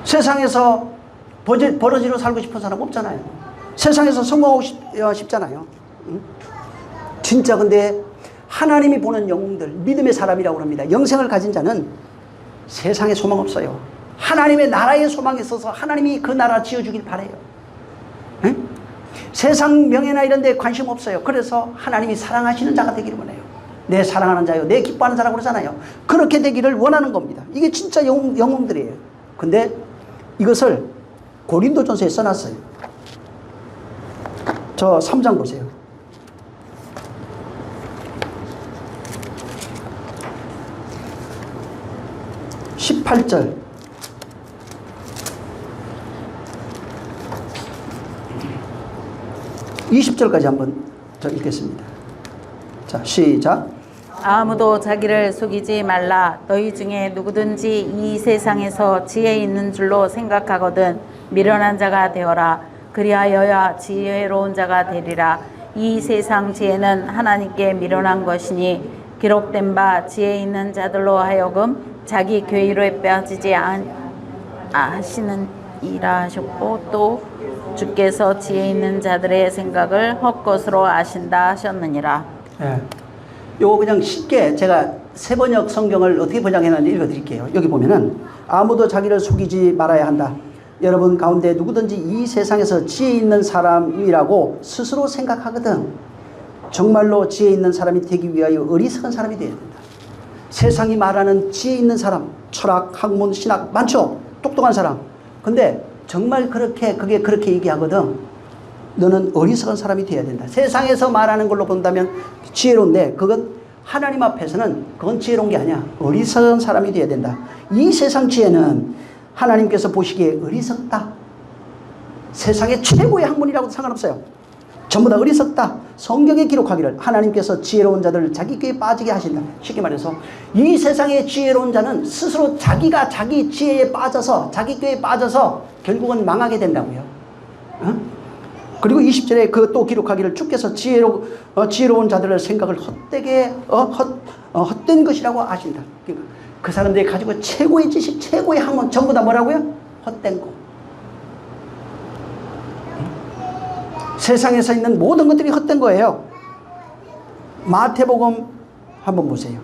세상에서 버러지로 살고 싶은 사람 없잖아요. 세상에서 성공하고 싶잖아요. 응? 진짜 근데 하나님이 보는 영웅들, 믿음의 사람이라고 합니다. 영생을 가진 자는 세상에 소망 없어요. 하나님의 나라에 소망이 있어서 하나님이 그 나라 지어주길 바라요. 응? 세상 명예나 이런 데 관심 없어요. 그래서 하나님이 사랑하시는 자가 되기를 원해요. 내 사랑하는 자요, 내 기뻐하는 자라고 그러잖아요. 그렇게 되기를 원하는 겁니다. 이게 진짜 영웅들이에요. 근데 이것을 고린도전서에 써놨어요. 저 3장 보세요. 18절 20절까지 한번 저 읽겠습니다. 자, 시작. 아무도 자기를 속이지 말라. 너희 중에 누구든지 이 세상에서 지혜 있는 줄로 생각하거든 미련한 자가 되어라. 그리하여야 지혜로운 자가 되리라. 이 세상 지혜는 하나님께 미련한 것이니 기록된 바 지혜 있는 자들로 하여금 자기 괴의로 빠지지 하시는 이라 하셨고 또 주께서 지혜 있는 자들의 생각을 헛것으로 아신다 하셨느니라. 예. 요거 그냥 쉽게 제가 세번역 성경을 어떻게 번역했는지 읽어드릴게요. 여기 보면은 아무도 자기를 속이지 말아야 한다. 여러분 가운데 누구든지 이 세상에서 지혜 있는 사람이라고 스스로 생각하거든 정말로 지혜 있는 사람이 되기 위하여 어리석은 사람이 되어야 된다. 세상이 말하는 지혜 있는 사람, 철학, 학문, 신학 많죠? 똑똑한 사람. 근데 정말 그게 그렇게 얘기하거든. 너는 어리석은 사람이 되어야 된다. 세상에서 말하는 걸로 본다면 지혜로운데 그건 하나님 앞에서는 그건 지혜로운 게 아니야. 어리석은 사람이 되어야 된다. 이 세상 지혜는 하나님께서 보시기에 어리석다. 세상의 최고의 학문이라고도 상관없어요. 전부 다 어리석다. 성경에 기록하기를 하나님께서 지혜로운 자들을 자기 꾀에 빠지게 하신다. 쉽게 말해서 이 세상의 지혜로운 자는 스스로 자기가 자기 지혜에 빠져서 자기 꾀에 빠져서 결국은 망하게 된다고요. 어? 그리고 20절에 또 기록하기를 주께서 지혜로운 자들의 생각을 헛된 것이라고 아신다. 그러니까 그 사람들이 가지고 최고의 지식, 최고의 학문 전부 다 뭐라고요? 헛된 거. 세상에서 있는 모든 것들이 헛된 거예요. 마태복음 한번 보세요.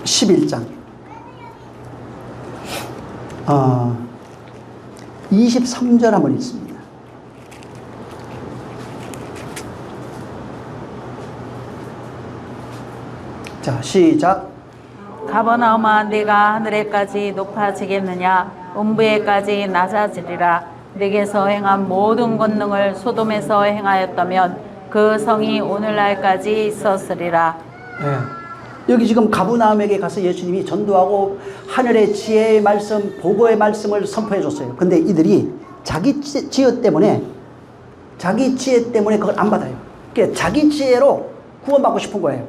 11장 23절 한번 읽습니다. 자, 시작. 가버나움아 네가 하늘에까지 높아지겠느냐 음부에까지 낮아지리라. 네게서 행한 모든 권능을 소돔에서 행하였다면 그 성이 오늘날까지 있었으리라. 네. 여기 지금 가브나움에게 가서 예수님이 전도하고 하늘의 지혜의 말씀, 보고의 말씀을 선포해 줬어요. 근데 이들이 자기 지혜 때문에 그걸 안 받아요. 그러니까 자기 지혜로 구원받고 싶은 거예요.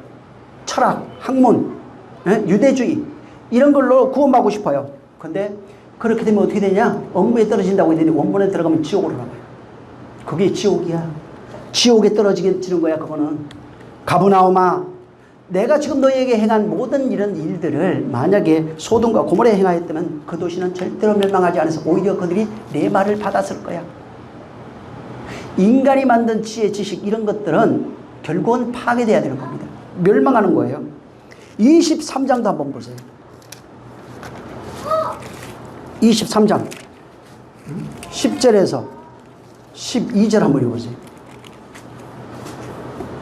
철학, 학문, 유대주의 이런 걸로 구원받고 싶어요. 근데 그렇게 되면 어떻게 되냐? 엄무에 떨어진다고 했더니 원문에 들어가면 지옥으로 나와요. 그게 지옥이야. 지옥에 떨어지는 거야. 그거는. 가브나움아, 내가 지금 너희에게 행한 모든 이런 일들을 만약에 소돔과 고모라에 행하였다면 그 도시는 절대로 멸망하지 않아서 오히려 그들이 내 말을 받았을 거야. 인간이 만든 지혜, 지식 이런 것들은 결국은 파괴돼야 되는 겁니다. 멸망하는 거예요. 23장도 한번 보세요. 23장 10절에서 12절 한번 읽어보세요.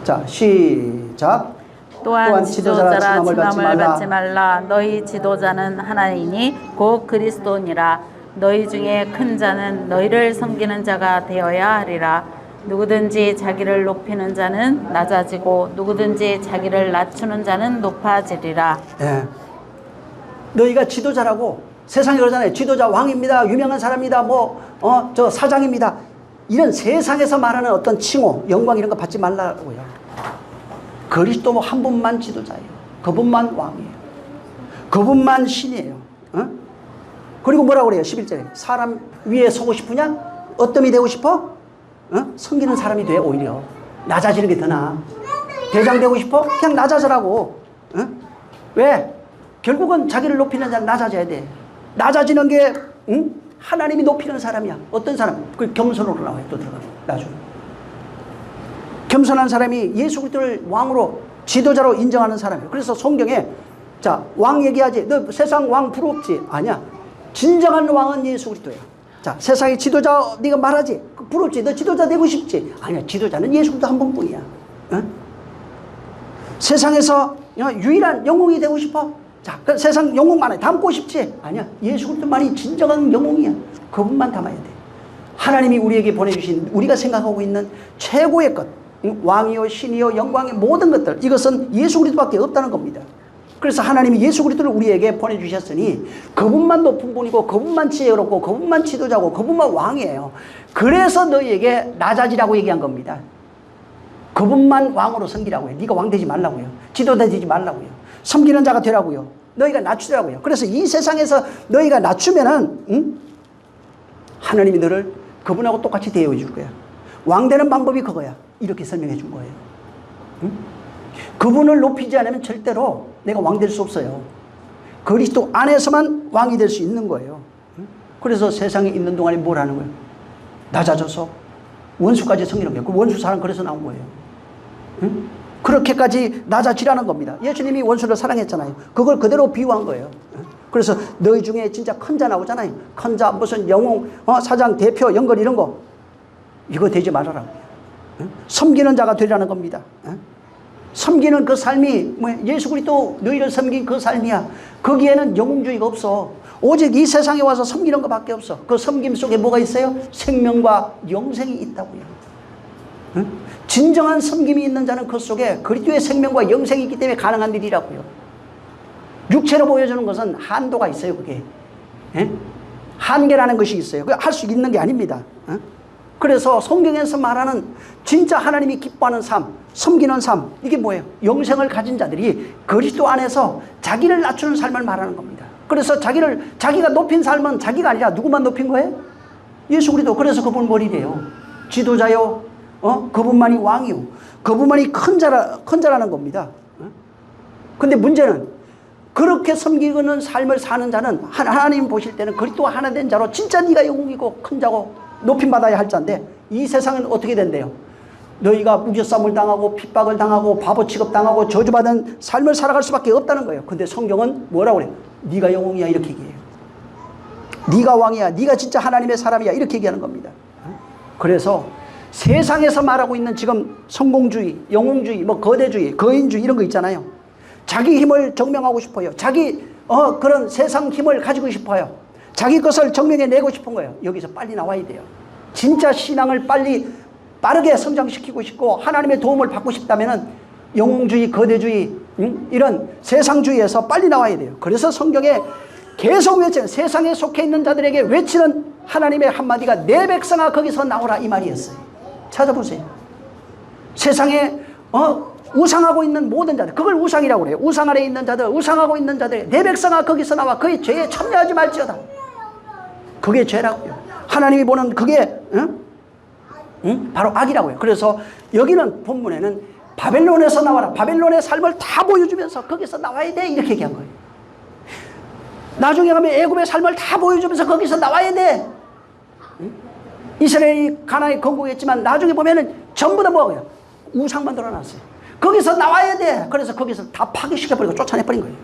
자, 시작. 또한 지도자라 칭함을 받지 말라. 너희 지도자는 하나이니 곧 그리스도니라. 너희 중에 큰 자는 너희를 섬기는 자가 되어야 하리라. 누구든지 자기를 높이는 자는 낮아지고 누구든지 자기를 낮추는 자는 높아지리라. 예. 너희가 지도자라고 세상에 그러잖아요. 지도자 왕입니다. 유명한 사람입니다. 저 사장입니다. 이런 세상에서 말하는 어떤 칭호, 영광 이런 거 받지 말라고요. 그리스도 한 분만 지도자예요. 그분만 왕이에요. 그분만 신이에요. 그리고 뭐라고 그래요? 11절에 사람 위에 서고 싶으냐? 어떤이 되고 싶어? 섬기는 사람이 돼. 오히려 낮아지는 게 더 나아. 대장 되고 싶어? 그냥 낮아져라고. 왜? 결국은 자기를 높이는 자는 낮아져야 돼. 낮아지는 게 하나님이 높이는 사람이야. 어떤 사람? 그 겸손으로 나와요. 또 들어가면 나중에 겸손한 사람이 예수 그리스도를 왕으로 지도자로 인정하는 사람이에요. 그래서 성경에 자, 왕 얘기하지. 너 세상 왕 부럽지? 아니야. 진정한 왕은 예수 그리스도야. 자, 세상의 지도자 네가 말하지. 부럽지? 너 지도자 되고 싶지? 아니야. 지도자는 예수 그리스도 한 분뿐이야. 세상에서 유일한 영웅이 되고 싶어? 자, 그 세상 영웅 많아요. 담고 싶지? 아니야. 예수 그리스도만이 진정한 영웅이야. 그분만 담아야 돼. 하나님이 우리에게 보내주신 우리가 생각하고 있는 최고의 것, 왕이요 신이요 영광의 모든 것들, 이것은 예수 그리스도밖에 없다는 겁니다. 그래서 하나님이 예수 그리스도를 우리에게 보내주셨으니 그분만 높은 분이고 그분만 지혜롭고 그분만 지도자고 그분만 왕이에요. 그래서 너희에게 낮아지라고 얘기한 겁니다. 그분만 왕으로 섬기라고요. 네가 왕 되지 말라고요. 지도자 되지 말라고요. 섬기는 자가 되라고요. 너희가 낮추라고요. 그래서 이 세상에서 너희가 낮추면은 하나님이 너를 그분하고 똑같이 대우해 줄 거야. 왕 되는 방법이 그거야. 이렇게 설명해 준 거예요. 그분을 높이지 않으면 절대로 내가 왕 될 수 없어요. 그리스도 안에서만 왕이 될 수 있는 거예요. 그래서 세상에 있는 동안에 뭘 하는 거예요? 낮아져서 원수까지 섬기는 거예요. 그 원수 사람 그래서 나온 거예요. 그렇게까지 낮아지라는 겁니다. 예수님이 원수를 사랑했잖아요. 그걸 그대로 비유한 거예요. 그래서 너희 중에 진짜 큰 자 나오잖아요. 큰 자, 무슨 영웅, 사장, 대표, 연걸 이런 거. 이거 되지 말아라. 섬기는 자가 되라는 겁니다. 섬기는 그 삶이 예수 그리스도 너희를 섬긴 그 삶이야. 거기에는 영웅주의가 없어. 오직 이 세상에 와서 섬기는 것밖에 없어. 그 섬김 속에 뭐가 있어요? 생명과 영생이 있다고요. 진정한 섬김이 있는 자는 그 속에 그리스도의 생명과 영생이 있기 때문에 가능한 일이라고요. 육체로 보여주는 것은 한도가 있어요. 그게 한계라는 것이 있어요. 그게 할 수 있는 게 아닙니다. 그래서 성경에서 말하는 진짜 하나님이 기뻐하는 삶, 섬기는 삶, 이게 뭐예요? 영생을 가진 자들이 그리스도 안에서 자기를 낮추는 삶을 말하는 겁니다. 그래서 자기가 높인 삶은 자기가 아니라 누구만 높인 거예요? 예수 그리스도. 그래서 그분 머리래요. 지도자요. 그분만이 왕이요. 그분만이 큰 자라는 겁니다. 근데 문제는 그렇게 섬기는 삶을 사는 자는 하나님 보실 때는 그리스도와 하나 된 자로 진짜 네가 영웅이고 큰 자고 높임 받아야 할 자인데 이 세상은 어떻게 된대요? 너희가 무죄싸움을 당하고 핍박을 당하고 바보 취급당하고 저주받은 삶을 살아갈 수밖에 없다는 거예요. 근데 성경은 뭐라고 그래요? 네가 영웅이야 이렇게 얘기해요. 네가 왕이야. 네가 진짜 하나님의 사람이야 이렇게 얘기하는 겁니다. 그래서 세상에서 말하고 있는 지금 성공주의, 영웅주의, 거대주의, 거인주의 이런 거 있잖아요. 자기 힘을 증명하고 싶어요. 자기 그런 세상 힘을 가지고 싶어요. 자기 것을 증명해내고 싶은 거예요. 여기서 빨리 나와야 돼요. 진짜 신앙을 빠르게 성장시키고 싶고 하나님의 도움을 받고 싶다면 영웅주의, 거대주의, 이런 세상주의에서 빨리 나와야 돼요. 그래서 성경에 계속 외치는, 세상에 속해 있는 자들에게 외치는 하나님의 한마디가 내 백성아 거기서 나오라 이 말이었어요. 찾아보세요. 세상에 우상하고 있는 모든 자들, 그걸 우상이라고 그래요. 우상 아래에 있는 자들, 우상하고 있는 자들, 내 백성아 거기서 나와 그의 죄에 참여하지 말지어다. 그게 죄라고요. 하나님이 보는 그게 바로 악이라고요. 그래서 여기는 본문에는 바벨론에서 나와라, 바벨론의 삶을 다 보여주면서 거기서 나와야 돼 이렇게 얘기한 거예요. 나중에 가면 애굽의 삶을 다 보여주면서 거기서 나와야 돼. 이스라엘이 가나안에 건국했지만 나중에 보면은 전부 다 뭐예요? 우상 만들어놨어요. 거기서 나와야 돼. 그래서 거기서 다 파괴시켜버리고 쫓아내버린 거예요.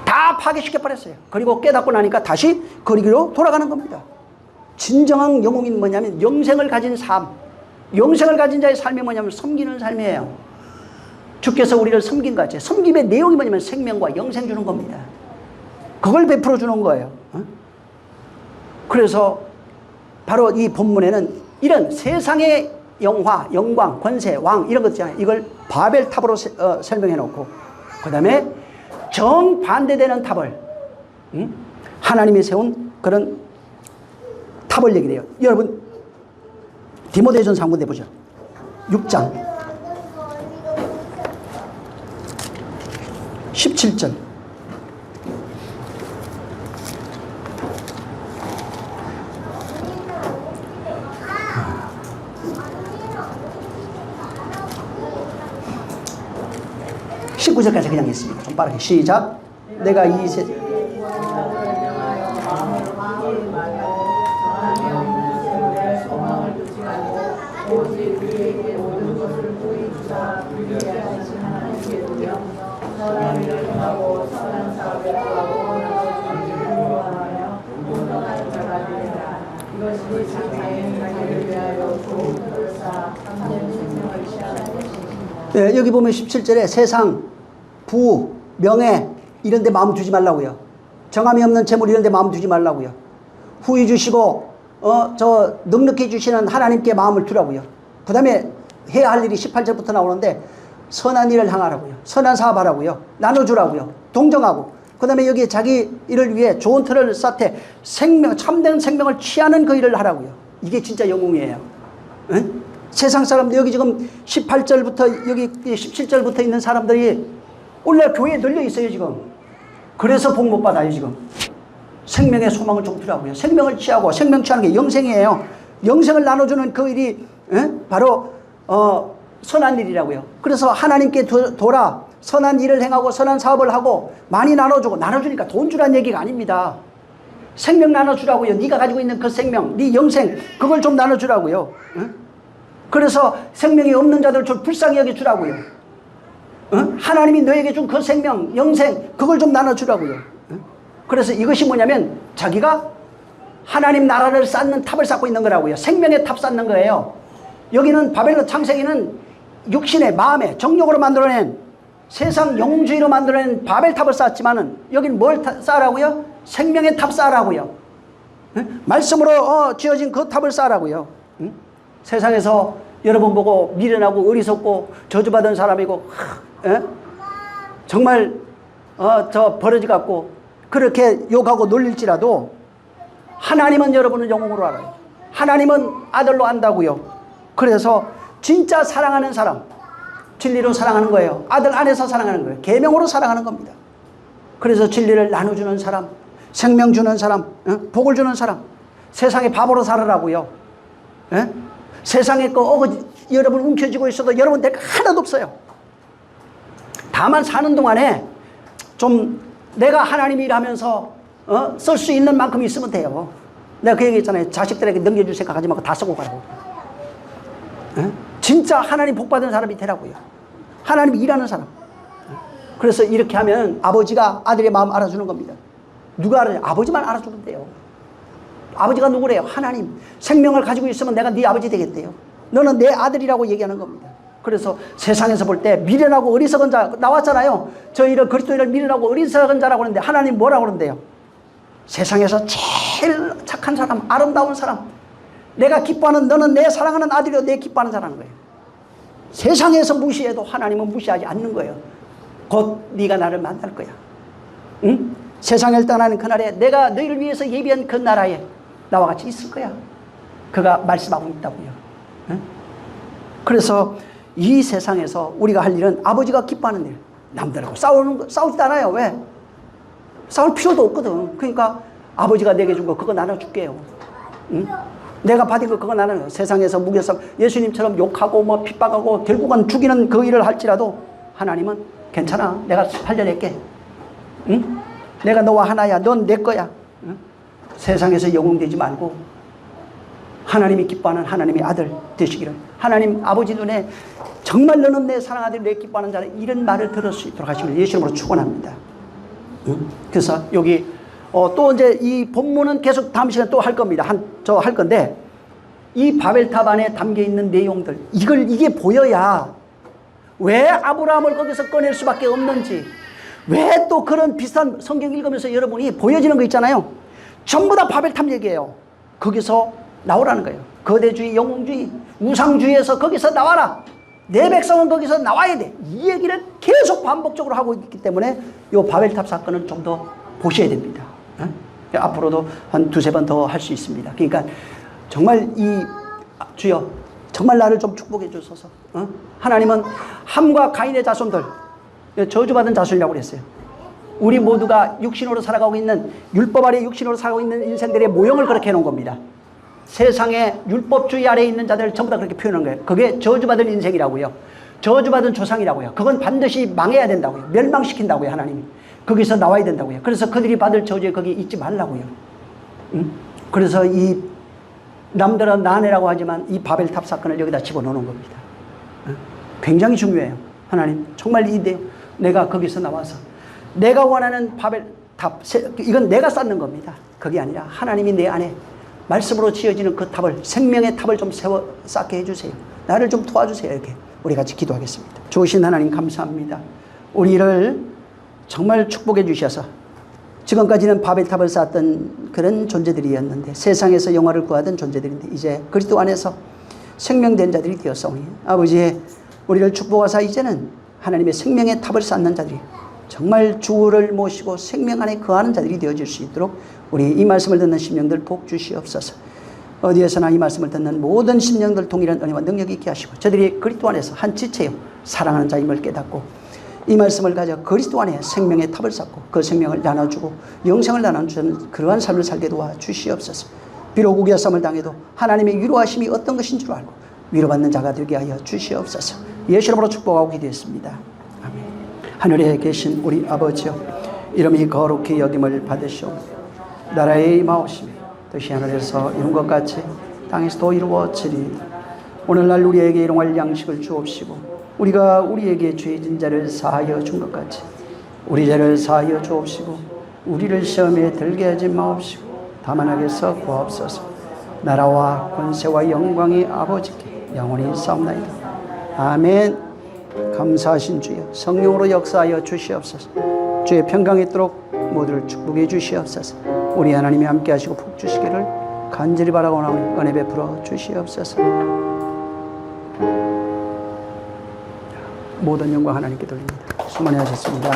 다 파괴시켜버렸어요. 그리고 깨닫고 나니까 다시 거리기로 돌아가는 겁니다. 진정한 영웅인 뭐냐면 영생을 가진 삶, 영생을 가진 자의 삶이 뭐냐면 섬기는 삶이에요. 주께서 우리를 섬긴 것 같이 섬김의 내용이 뭐냐면 생명과 영생 주는 겁니다. 그걸 베풀어 주는 거예요. 그래서 바로 이 본문에는 이런 세상의 영화, 영광, 권세, 왕 이런 것 있잖아요. 이걸 바벨탑으로 설명해 놓고 그 다음에 정반대되는 탑을 하나님이 세운 그런 탑을 얘기해요. 여러분 디모데전서 한번 내보죠. 6장 17절. (19절까지) 그냥 있습니다. 좀 빠르게 시작. 내가 이 네, 여기 보면 17절에 세상, 부, 명예 이런 데 마음 두지 말라고요. 정함이 없는 재물 이런 데 마음 두지 말라고요. 후히 주시고 저 넉넉히 주시는 하나님께 마음을 두라고요. 그 다음에 해야 할 일이 18절부터 나오는데 선한 일을 향하라고요. 선한 사업하라고요. 나눠주라고요. 동정하고 그 다음에 여기 자기 일을 위해 좋은 틀을 쌓되 생명, 참된 생명을 취하는 그 일을 하라고요. 이게 진짜 영웅이에요. 응? 세상 사람들 여기 지금 18절부터 여기 17절부터 있는 사람들이 오늘날 교회에 널려 있어요 지금. 그래서 복 못 받아요 지금. 생명의 소망을 좀 두라고요. 생명을 취하고 생명 취하는 게 영생이에요. 영생을 나눠주는 그 일이 바로 선한 일이라고요. 그래서 하나님께 돌아 선한 일을 행하고 선한 사업을 하고 많이 나눠주고, 나눠주니까 돈 주라는 얘기가 아닙니다. 생명 나눠주라고요. 네가 가지고 있는 그 생명, 네 영생 그걸 좀 나눠주라고요. 그래서 생명이 없는 자들 좀 불쌍히 여겨주라고요. 하나님이 너에게 준 그 생명, 영생 그걸 좀 나눠주라고요. 그래서 이것이 뭐냐면 자기가 하나님 나라를 쌓는 탑을 쌓고 있는 거라고요. 생명의 탑 쌓는 거예요. 여기는 바벨론 창세기는 육신의 마음의 정욕으로 만들어낸 세상 영주의로 만들어낸 바벨탑을 쌓았지만은 여기는 뭘 쌓으라고요? 생명의 탑 쌓으라고요. 말씀으로 지어진 그 탑을 쌓으라고요. 세상에서 여러분 보고 미련하고 어리석고 저주받은 사람이고 정말 저 버러지 같고 그렇게 욕하고 놀릴지라도 하나님은 여러분을 영웅으로 알아요. 하나님은 아들로 안다고요. 그래서 진짜 사랑하는 사람, 진리로 사랑하는 거예요. 아들 안에서 사랑하는 거예요. 계명으로 사랑하는 겁니다. 그래서 진리를 나눠주는 사람, 생명 주는 사람, 복을 주는 사람, 세상에 바보로 살으라고요. 세상에 여러분 움켜쥐고 있어도 여러분 될 거 하나도 없어요. 다만 사는 동안에 좀 내가 하나님 일하면서 쓸 수 있는 만큼 있으면 돼요. 내가 그 얘기 했잖아요. 자식들에게 넘겨줄 생각하지 말고 다 쓰고 가라고. 진짜 하나님 복 받은 사람이 되라고요. 하나님 일하는 사람. 그래서 이렇게 하면 아버지가 아들의 마음 알아주는 겁니다. 누가 알아요? 아버지만 알아주면 돼요. 아버지가 누구래요? 하나님. 생명을 가지고 있으면 내가 네 아버지 되겠대요. 너는 내 아들이라고 얘기하는 겁니다. 그래서 세상에서 볼 때 미련하고 어리석은 자 나왔잖아요. 저희를 그리스도인을 미련하고 어리석은 자라고 하는데 하나님 뭐라고 그러는데요? 세상에서 제일 착한 사람, 아름다운 사람, 내가 기뻐하는, 너는 내 사랑하는 아들이요 내 기뻐하는 자라는 거예요. 세상에서 무시해도 하나님은 무시하지 않는 거예요. 곧 네가 나를 만날 거야. 응? 세상을 떠나는 그날에 내가 너희를 위해서 예비한 그 나라에 나와 같이 있을 거야. 그가 말씀하고 있다고요. 응? 그래서 이 세상에서 우리가 할 일은 아버지가 기뻐하는 일. 남들하고 싸우지도 않아요. 왜? 싸울 필요도 없거든. 그러니까 아버지가 내게 준 거 그거 나눠줄게요. 응? 내가 받은 거 그거 나눠요. 세상에서 무게서 예수님처럼 욕하고 뭐 핍박하고 결국은 죽이는 그 일을 할지라도 하나님은 괜찮아. 내가 살려낼게. 응? 내가 너와 하나야. 넌 내 거야. 응? 세상에서 영웅되지 말고 하나님이 기뻐하는 하나님의 아들 되시기를, 하나님 아버지 눈에 정말 너는 내 사랑 아들, 내 기뻐하는 자는 이런 말을 들을 수 있도록 하시길 예수 이름으로 축원합니다. 응? 그래서 여기 또 이제 이 본문은 계속 다음 시간에 또 할 겁니다. 저 할 건데 이 바벨탑 안에 담겨 있는 내용들, 이게 보여야 왜 아브라함을 거기서 꺼낼 수밖에 없는지, 왜 또 그런 비슷한 성경 읽으면서 여러분이 보여지는 거 있잖아요. 전부 다 바벨탑 얘기예요. 거기서 나오라는 거예요. 거대주의, 영웅주의, 우상주의에서 거기서 나와라. 내 백성은 거기서 나와야 돼. 이 얘기를 계속 반복적으로 하고 있기 때문에 이 바벨탑 사건은 좀 더 보셔야 됩니다. 앞으로도 한 두세 번 더 할 수 있습니다. 그러니까 정말 주여 정말 나를 좀 축복해 주소서. 하나님은 함과 가인의 자손들, 저주받은 자손이라고 그랬어요. 우리 모두가 육신으로 살아가고 있는, 율법 아래 육신으로 살아가고 있는 인생들의 모형을 그렇게 해놓은 겁니다. 세상에 율법주의 아래에 있는 자들을 전부 다 그렇게 표현한 거예요. 그게 저주받은 인생이라고요. 저주받은 조상이라고요. 그건 반드시 망해야 된다고요. 멸망시킨다고요. 하나님이. 거기서 나와야 된다고요. 그래서 그들이 받을 저주에 거기 있지 말라고요. 그래서 이 남들은 나네라고 하지만 이 바벨탑 사건을 여기다 집어넣는 겁니다. 굉장히 중요해요. 하나님 정말 내가 거기서 나와서 내가 원하는 바벨탑, 이건 내가 쌓는 겁니다. 그게 아니라 하나님이 내 안에 말씀으로 지어지는 그 탑을, 생명의 탑을 좀 쌓게 해주세요. 나를 좀 도와주세요. 이렇게 우리 같이 기도하겠습니다. 좋으신 하나님 감사합니다. 우리를 정말 축복해 주셔서 지금까지는 바벨탑을 쌓았던 그런 존재들이었는데, 세상에서 영화를 구하던 존재들인데 이제 그리스도 안에서 생명된 자들이 되었사오니 아버지의 우리를 축복하사 이제는 하나님의 생명의 탑을 쌓는 자들이 정말 주를 모시고 생명 안에 거하는 자들이 되어질 수 있도록 우리 이 말씀을 듣는 심령들 복 주시옵소서. 어디에서나 이 말씀을 듣는 모든 심령들 동일한 은혜와 능력이 있게 하시고 저들이 그리스도 안에서 한 지체요 사랑하는 자임을 깨닫고 이 말씀을 가져 그리스도 안에 생명의 탑을 쌓고 그 생명을 나눠주고 영생을 나눠주는 그러한 삶을 살게 도와 주시옵소서. 비록 우겨쌈을 당해도 하나님의 위로하심이 어떤 것인 줄 알고 위로받는 자가 되게 하여 주시옵소서. 예수 이름으로 축복하고 기도했습니다. 아멘. 하늘에 계신 우리 아버지여, 이름이 거룩히 여김을 받으시오. 나라의 임하옵시며 뜻이 하늘에서 이룬 것 같이 땅에서도 이루어지리이다. 오늘날 우리에게 일용할 양식을 주옵시고 우리가 우리에게 죄진 자를 사하여 준 것 같이 우리 죄를 사하여 주옵시고 우리를 시험에 들게 하지 마옵시고 다만 악에서 구하옵소서. 나라와 권세와 영광이 아버지께 영원히 싸움나이다. 아멘. 감사하신 주여, 성령으로 역사하여 주시옵소서. 주의 평강이 있도록 모두를 축복해 주시옵소서. 우리 하나님이 함께 하시고 복 주시기를 간절히 바라고 나오니 은혜 베풀어 주시옵소서. 모든 영광 하나님께 돌립니다. 수고하셨습니다.